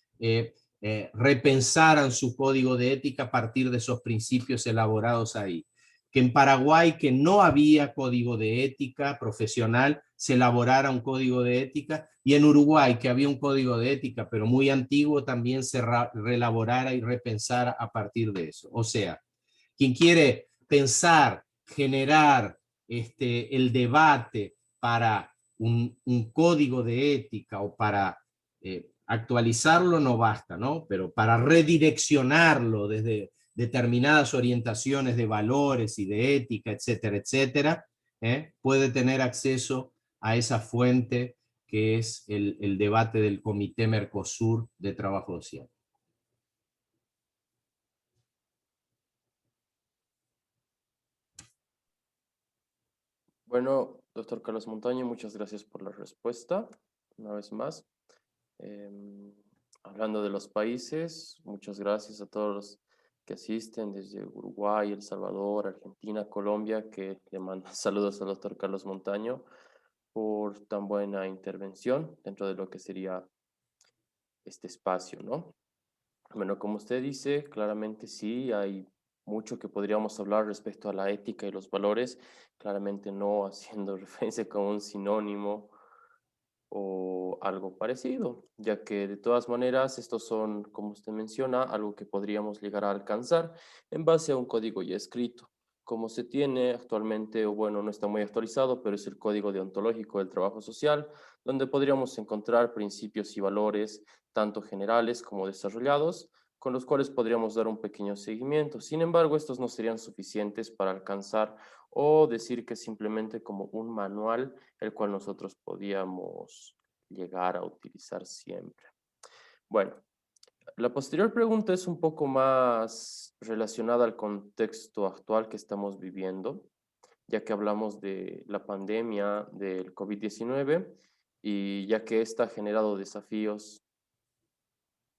repensaran su código de ética a partir de esos principios elaborados ahí. Que en Paraguay, que no había código de ética profesional, se elaborara un código de ética, y en Uruguay, que había un código de ética, pero muy antiguo, también se reelaborara y repensara a partir de eso. O sea, quien quiere pensar, generar el debate para un código de ética o para actualizarlo no basta, ¿no? Pero para redireccionarlo desde determinadas orientaciones de valores y de ética, etcétera, etcétera, puede tener acceso a esa fuente que es el debate del Comité Mercosur de Trabajo Social. Bueno, doctor Carlos Montaño, muchas gracias por la respuesta. Una vez más, hablando de los países, muchas gracias a todos los que asisten desde Uruguay, El Salvador, Argentina, Colombia, que le mandan saludos al doctor Carlos Montaño por tan buena intervención dentro de lo que sería este espacio, ¿no? Bueno, como usted dice, claramente sí, hay mucho que podríamos hablar respecto a la ética y los valores, claramente no haciendo referencia como un sinónimo o algo parecido, ya que de todas maneras estos son, como usted menciona, algo que podríamos llegar a alcanzar en base a un código ya escrito, como se tiene actualmente, o bueno, no está muy actualizado, pero es el Código Deontológico del Trabajo Social, donde podríamos encontrar principios y valores tanto generales como desarrollados, con los cuales podríamos dar un pequeño seguimiento. Sin embargo, estos no serían suficientes para alcanzar o decir que simplemente como un manual el cual nosotros podíamos llegar a utilizar siempre. Bueno, la posterior pregunta es un poco más relacionada al contexto actual que estamos viviendo, ya que hablamos de la pandemia del COVID-19 y ya que esta ha generado desafíos,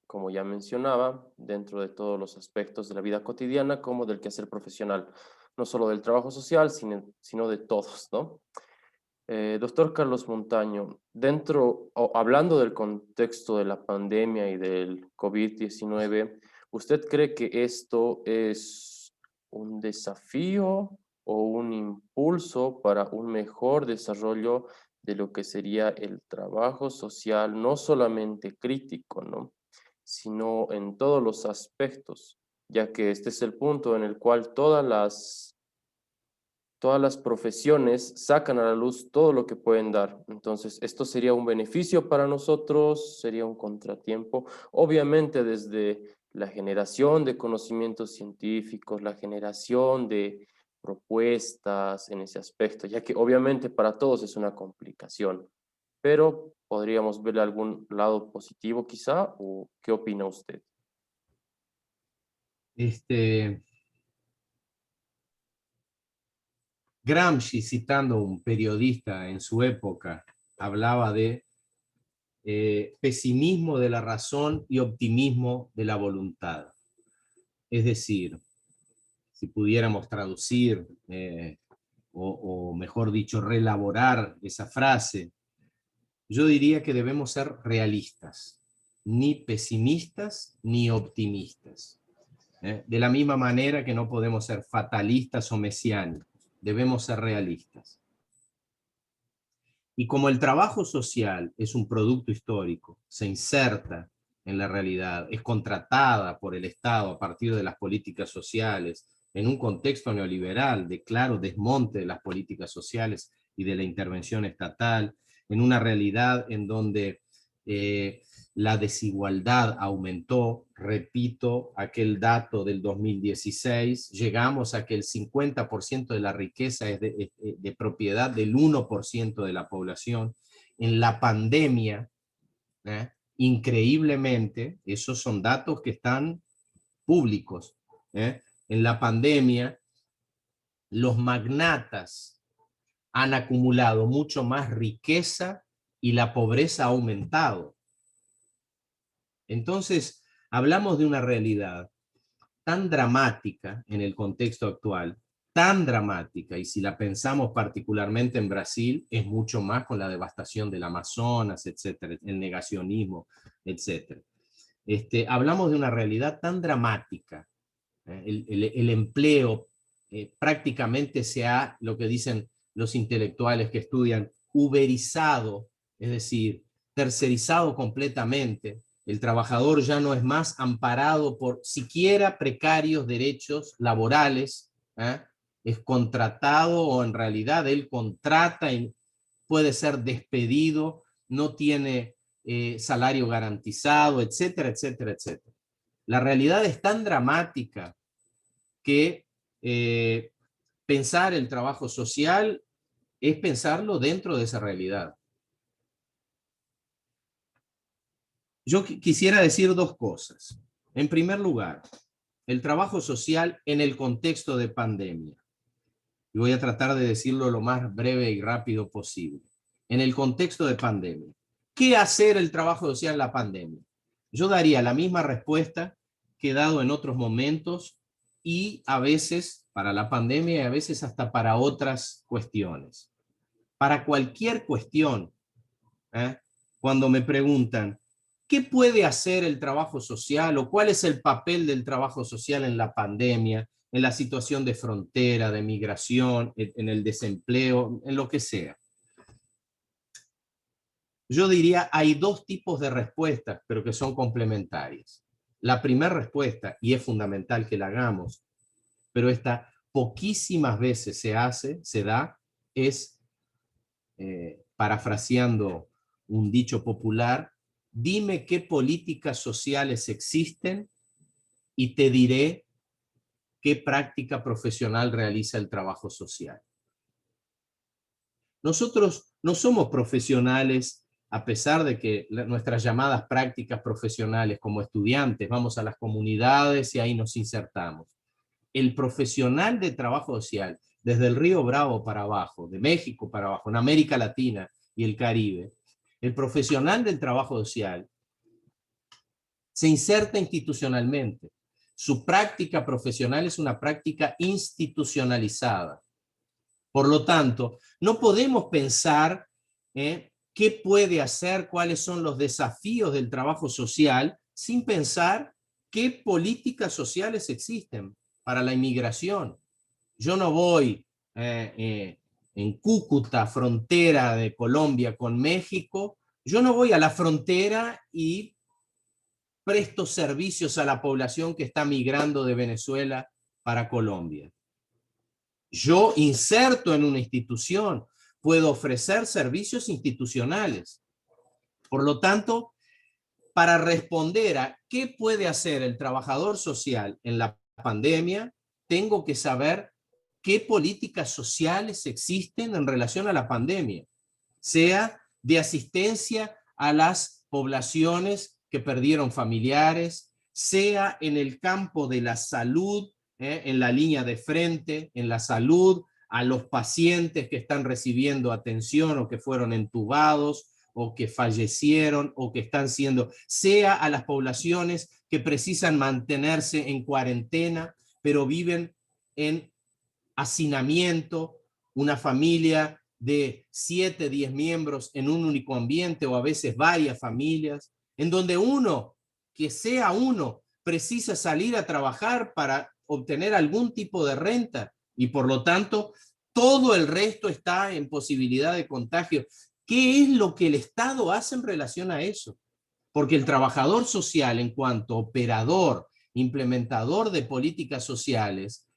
como ya mencionaba, dentro de todos los aspectos de la vida cotidiana como del quehacer profesional, no solo del trabajo social, sino de todos, ¿no? Doctor Carlos Montaño, hablando del contexto de la pandemia y del COVID-19, ¿usted cree que esto es un desafío o un impulso para un mejor desarrollo de lo que sería el trabajo social, no solamente crítico, ¿no? Sino en todos los aspectos, ya que este es el punto en el cual todas las profesiones sacan a la luz todo lo que pueden dar. Entonces, esto sería un beneficio para nosotros, sería un contratiempo, obviamente desde la generación de conocimientos científicos, la generación de propuestas en ese aspecto, ya que obviamente para todos es una complicación, pero podríamos verle algún lado positivo quizá, ¿o qué opina usted? Gramsci, citando a un periodista en su época, hablaba de pesimismo de la razón y optimismo de la voluntad. Es decir, si pudiéramos traducir, o mejor dicho, reelaborar esa frase, yo diría que debemos ser realistas, ni pesimistas ni optimistas. De la misma manera que no podemos ser fatalistas o mesiánicos, debemos ser realistas. Y como el trabajo social es un producto histórico, se inserta en la realidad, es contratada por el Estado a partir de las políticas sociales, en un contexto neoliberal de claro desmonte de las políticas sociales y de la intervención estatal, en una realidad en donde la desigualdad aumentó, repito, aquel dato del 2016, llegamos a que el 50% de la riqueza es de propiedad del 1% de la población. En la pandemia, increíblemente, esos son datos que están públicos, en la pandemia, los magnatas han acumulado mucho más riqueza y la pobreza ha aumentado. Entonces, hablamos de una realidad tan dramática en el contexto actual, tan dramática, y si la pensamos particularmente en Brasil, es mucho más con la devastación del Amazonas, etcétera, el negacionismo, etcétera. Hablamos de una realidad tan dramática, el empleo prácticamente se ha, lo que dicen los intelectuales que estudian, uberizado, es decir, tercerizado completamente. El trabajador ya no es más amparado por siquiera precarios derechos laborales, es contratado, o en realidad él contrata y puede ser despedido, no tiene salario garantizado, etcétera, etcétera, etcétera. La realidad es tan dramática que pensar el trabajo social es pensarlo dentro de esa realidad. Yo quisiera decir dos cosas. En primer lugar, el trabajo social en el contexto de pandemia. Y voy a tratar de decirlo lo más breve y rápido posible. En el contexto de pandemia. ¿Qué hacer el trabajo social en la pandemia? Yo daría la misma respuesta que he dado en otros momentos, y a veces para la pandemia y a veces hasta para otras cuestiones. Para cualquier cuestión, cuando me preguntan, ¿qué puede hacer el trabajo social o cuál es el papel del trabajo social en la pandemia, en la situación de frontera, de migración, en el desempleo, en lo que sea? Yo diría, hay dos tipos de respuestas, pero que son complementarias. La primera respuesta, y es fundamental que la hagamos, pero esta poquísimas veces se da, es, parafraseando un dicho popular, dime qué políticas sociales existen y te diré qué práctica profesional realiza el trabajo social. Nosotros no somos profesionales, a pesar de que nuestras llamadas prácticas profesionales como estudiantes, vamos a las comunidades y ahí nos insertamos. El profesional de trabajo social, desde el Río Bravo para abajo, de México para abajo, en América Latina y el Caribe, el profesional del trabajo social se inserta institucionalmente. Su práctica profesional es una práctica institucionalizada. Por lo tanto, no podemos pensar qué puede hacer, cuáles son los desafíos del trabajo social, sin pensar qué políticas sociales existen. para la inmigración. Yo no voy en Cúcuta, frontera de Colombia con México, yo no voy a la frontera y presto servicios a la población que está migrando de Venezuela para Colombia. Yo inserto en una institución, puedo ofrecer servicios institucionales. Por lo tanto, para responder a qué puede hacer el trabajador social en la pandemia, tengo que saber qué políticas sociales existen en relación a la pandemia, sea de asistencia a las poblaciones que perdieron familiares, sea en el campo de la salud, en la línea de frente, en la salud, a los pacientes que están recibiendo atención o que fueron entubados o que fallecieron o que están siendo, sea a las poblaciones que precisan mantenerse en cuarentena, pero viven en hacinamiento, una familia de 7, 10 miembros en un único ambiente o a veces varias familias, en donde uno, que sea uno, precisa salir a trabajar para obtener algún tipo de renta y por lo tanto todo el resto está en posibilidad de contagio. ¿Qué es lo que el Estado hace en relación a eso? Porque el trabajador social, en cuanto operador, implementador de políticas sociales,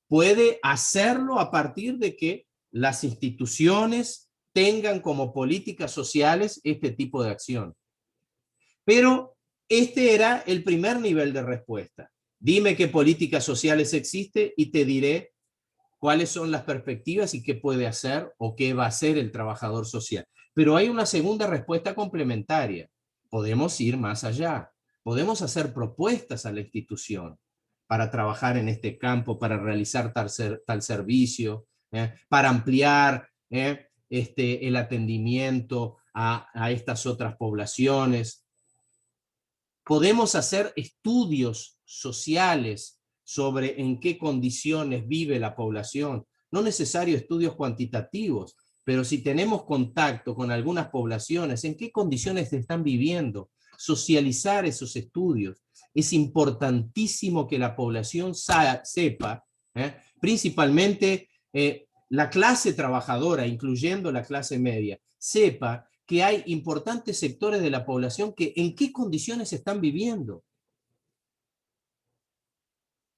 puede hacerlo a partir de que las instituciones tengan como políticas sociales este tipo de acción. Pero este era el primer nivel de respuesta. Dime qué políticas sociales existe y te diré cuáles son las perspectivas y qué puede hacer o qué va a hacer el trabajador social. Pero hay una segunda respuesta complementaria. Podemos ir más allá. Podemos hacer propuestas a la institución para trabajar en este campo, para realizar tal servicio, para ampliar el atendimiento a estas otras poblaciones. Podemos hacer estudios sociales sobre en qué condiciones vive la población. No necesario estudios cuantitativos, pero si tenemos contacto con algunas poblaciones, en qué condiciones están viviendo, socializar esos estudios. Es importantísimo que la población sepa, principalmente la clase trabajadora, incluyendo la clase media, sepa que hay importantes sectores de la población que en qué condiciones están viviendo.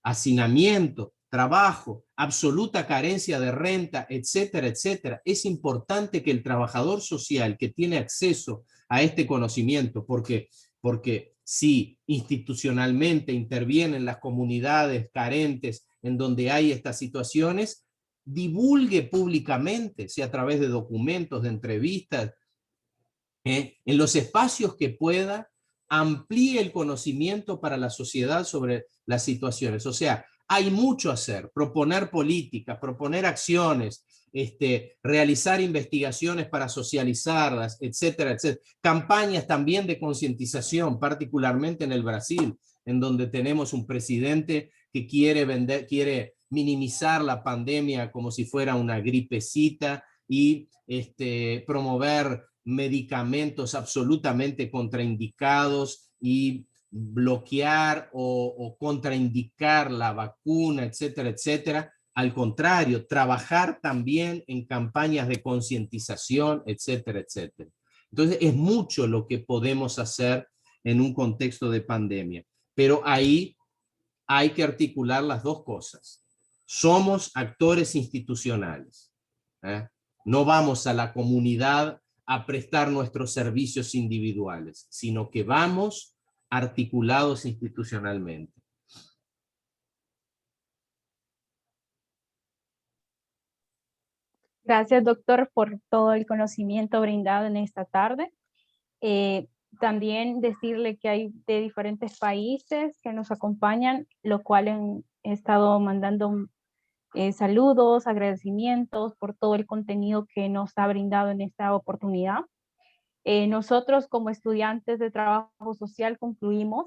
Hacinamiento, trabajo, absoluta carencia de renta, etcétera, etcétera. Es importante que el trabajador social que tiene acceso a este conocimiento, porque si institucionalmente intervienen las comunidades carentes en donde hay estas situaciones, divulgue públicamente, sea a través de documentos, de entrevistas, en los espacios que pueda, amplíe el conocimiento para la sociedad sobre las situaciones. O sea, hay mucho a hacer, proponer políticas, proponer acciones, realizar investigaciones para socializarlas, etcétera, etcétera. Campañas también de concientización, particularmente en el Brasil, en donde tenemos un presidente que quiere minimizar la pandemia como si fuera una gripecita y promover medicamentos absolutamente contraindicados y bloquear o contraindicar la vacuna, etcétera, etcétera. Al contrario, trabajar también en campañas de concientización, etcétera, etcétera. Entonces, es mucho lo que podemos hacer en un contexto de pandemia, pero ahí hay que articular las dos cosas. Somos actores institucionales. No vamos a la comunidad a prestar nuestros servicios individuales, sino que vamos articulados institucionalmente. Gracias, doctor, por todo el conocimiento brindado en esta tarde. También decirle que hay de diferentes países que nos acompañan, lo cual han estado mandando saludos, agradecimientos por todo el contenido que nos ha brindado en esta oportunidad. Nosotros como estudiantes de trabajo social concluimos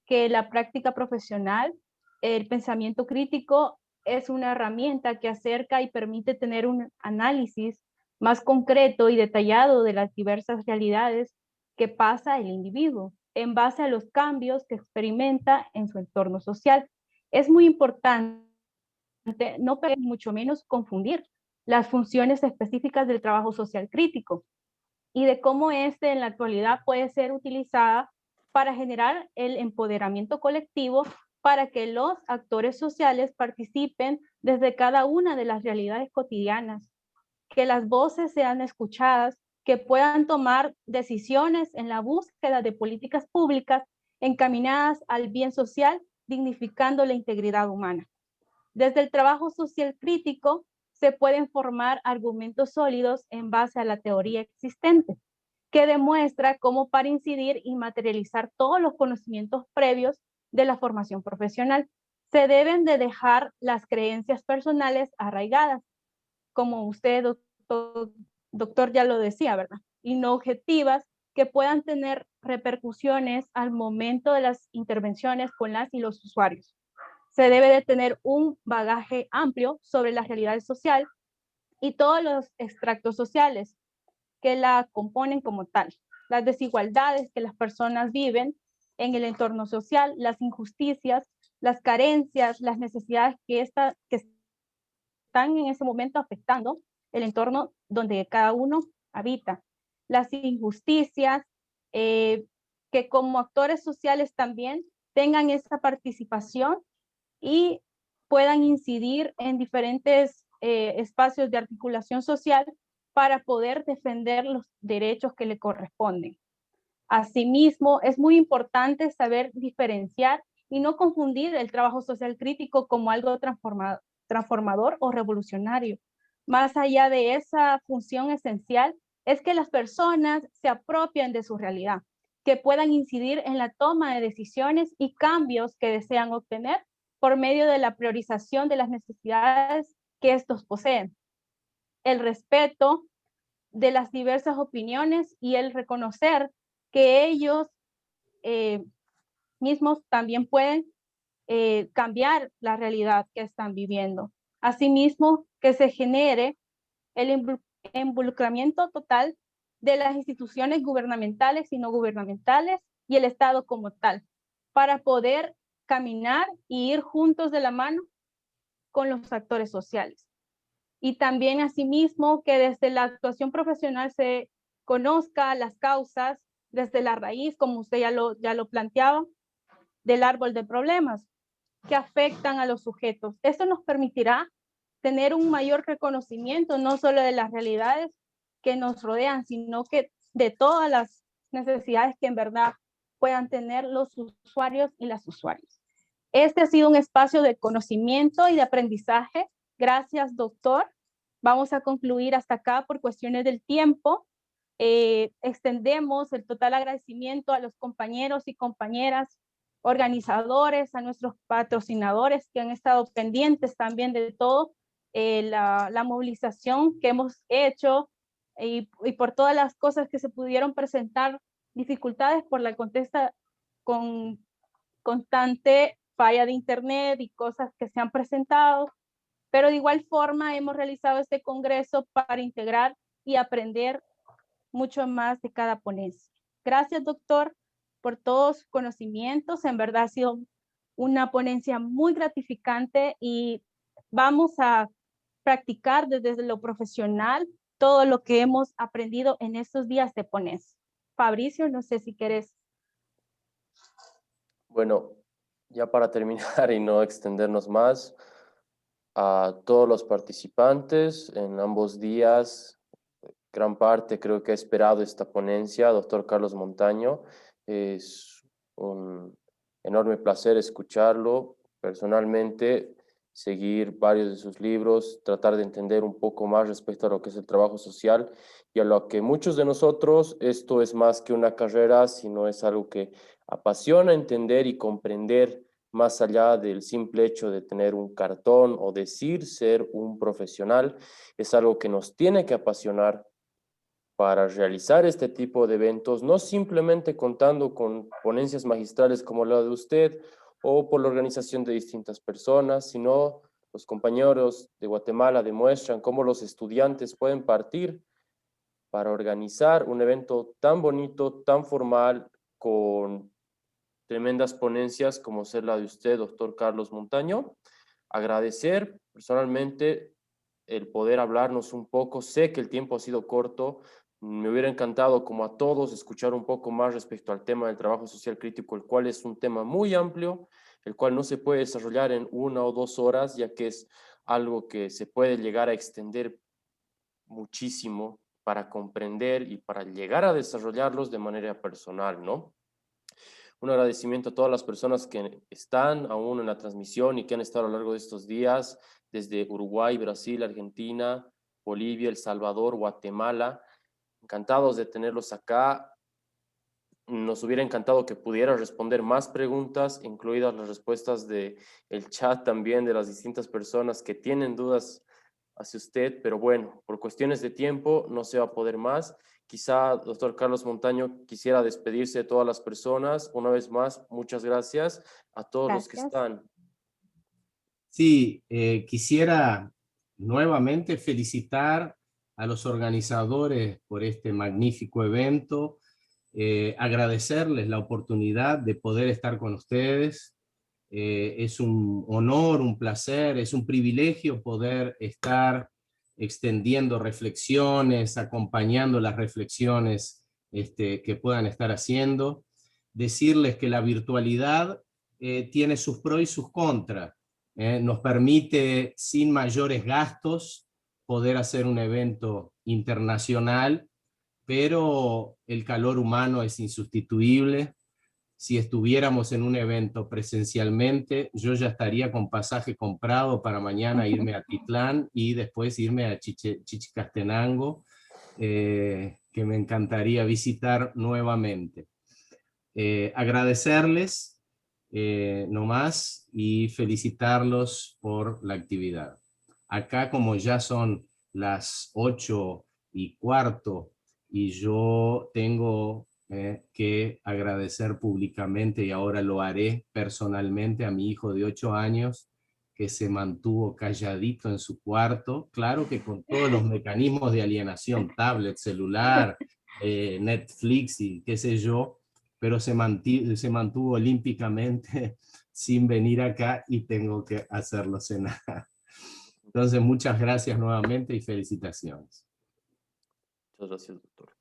que la práctica profesional, el pensamiento crítico es una herramienta que acerca y permite tener un análisis más concreto y detallado de las diversas realidades que pasa el individuo en base a los cambios que experimenta en su entorno social Es muy importante no mucho menos confundir las funciones específicas del trabajo social crítico y de cómo este en la actualidad puede ser utilizada para generar el empoderamiento colectivo para que los actores sociales participen desde cada una de las realidades cotidianas, que las voces sean escuchadas, que puedan tomar decisiones en la búsqueda de políticas públicas encaminadas al bien social, dignificando la integridad humana. Desde el trabajo social crítico se pueden formar argumentos sólidos en base a la teoría existente, que demuestra cómo para incidir y materializar todos los conocimientos previos de la formación profesional, se deben de dejar las creencias personales arraigadas, como usted, doctor, ya lo decía, ¿verdad? Y no objetivas que puedan tener repercusiones al momento de las intervenciones con las y los usuarios. Se debe de tener un bagaje amplio sobre la realidad social y todos los extractos sociales que la componen como tal, las desigualdades que las personas viven en el entorno social, las injusticias, las carencias, las necesidades que están en ese momento afectando el entorno donde cada uno habita, las injusticias, que como actores sociales también tengan esa participación y puedan incidir en diferentes espacios de articulación social para poder defender los derechos que le corresponden. Asimismo, es muy importante saber diferenciar y no confundir el trabajo social crítico como algo transformador o revolucionario. Más allá de esa función esencial, es que las personas se apropien de su realidad, que puedan incidir en la toma de decisiones y cambios que desean obtener por medio de la priorización de las necesidades que estos poseen, el respeto de las diversas opiniones y el reconocer que ellos mismos también pueden cambiar la realidad que están viviendo. Asimismo, que se genere el involucramiento total de las instituciones gubernamentales y no gubernamentales y el Estado como tal, para poder caminar y ir juntos de la mano con los actores sociales. Y también asimismo que desde la actuación profesional se conozca las causas desde la raíz, como usted ya lo planteaba, del árbol de problemas que afectan a los sujetos. Esto nos permitirá tener un mayor reconocimiento no solo de las realidades que nos rodean, sino que de todas las necesidades que en verdad puedan tener los usuarios y las usuarias. Este ha sido un espacio de conocimiento y de aprendizaje. Gracias, doctor. Vamos a concluir hasta acá por cuestiones del tiempo. Extendemos el total agradecimiento a los compañeros y compañeras organizadores, a nuestros patrocinadores que han estado pendientes también de todo, la movilización que hemos hecho y por todas las cosas que se pudieron presentar, dificultades por la constante falla de internet y cosas que se han presentado, pero de igual forma hemos realizado este congreso para integrar y aprender mucho más de cada ponencia. Gracias, doctor, por todos sus conocimientos. En verdad ha sido una ponencia muy gratificante y vamos a practicar desde lo profesional todo lo que hemos aprendido en estos días de ponencia. Fabricio, no sé si quieres. Bueno, ya para terminar y no extendernos más, a todos los participantes en ambos días, gran parte creo que ha esperado esta ponencia, doctor Carlos Montaño. Es un enorme placer escucharlo personalmente, seguir varios de sus libros, tratar de entender un poco más respecto a lo que es el trabajo social y a lo que muchos de nosotros esto es más que una carrera, sino es algo que apasiona entender y comprender más allá del simple hecho de tener un cartón o decir ser un profesional. Es algo que nos tiene que apasionar para realizar este tipo de eventos, no simplemente contando con ponencias magistrales como la de usted o por la organización de distintas personas, sino los compañeros de Guatemala demuestran cómo los estudiantes pueden partir para organizar un evento tan bonito, tan formal, con tremendas ponencias como ser la de usted, doctor Carlos Montaño. Agradecer personalmente el poder hablarnos un poco. Sé que el tiempo ha sido corto. Me hubiera encantado, como a todos, escuchar un poco más respecto al tema del trabajo social crítico, el cual es un tema muy amplio, el cual no se puede desarrollar en 1 o 2 horas, ya que es algo que se puede llegar a extender muchísimo para comprender y para llegar a desarrollarlos de manera personal, ¿no? Un agradecimiento a todas las personas que están aún en la transmisión y que han estado a lo largo de estos días, desde Uruguay, Brasil, Argentina, Bolivia, El Salvador, Guatemala. Encantados de tenerlos acá. Nos hubiera encantado que pudiera responder más preguntas, incluidas las respuestas del chat también de las distintas personas que tienen dudas hacia usted, pero bueno, por cuestiones de tiempo no se va a poder más. Quizá, doctor Carlos Montaño, quisiera despedirse de todas las personas. Una vez más, muchas gracias a todos los que Gracias. están. Sí, quisiera nuevamente felicitar a los organizadores por este magnífico evento, agradecerles la oportunidad de poder estar con ustedes. Es un honor, un placer, es un privilegio poder estar extendiendo reflexiones, acompañando las reflexiones que puedan estar haciendo. Decirles que la virtualidad tiene sus pros y sus contras. Nos permite sin mayores gastos poder hacer un evento internacional, pero el calor humano es insustituible. Si estuviéramos en un evento presencialmente, yo ya estaría con pasaje comprado para mañana irme a Titlán y después irme a Chichicastenango, que me encantaría visitar nuevamente. Agradecerles nomás y felicitarlos por la actividad. Acá, como ya son las 8:15 y yo tengo que agradecer públicamente, y ahora lo haré personalmente, a mi hijo de 8 años que se mantuvo calladito en su cuarto, claro que con todos los mecanismos de alienación, tablet, celular, Netflix y qué sé yo, pero se mantuvo olímpicamente sin venir acá y tengo que hacerlo cenar. Entonces, muchas gracias nuevamente y felicitaciones. Muchas gracias, doctor.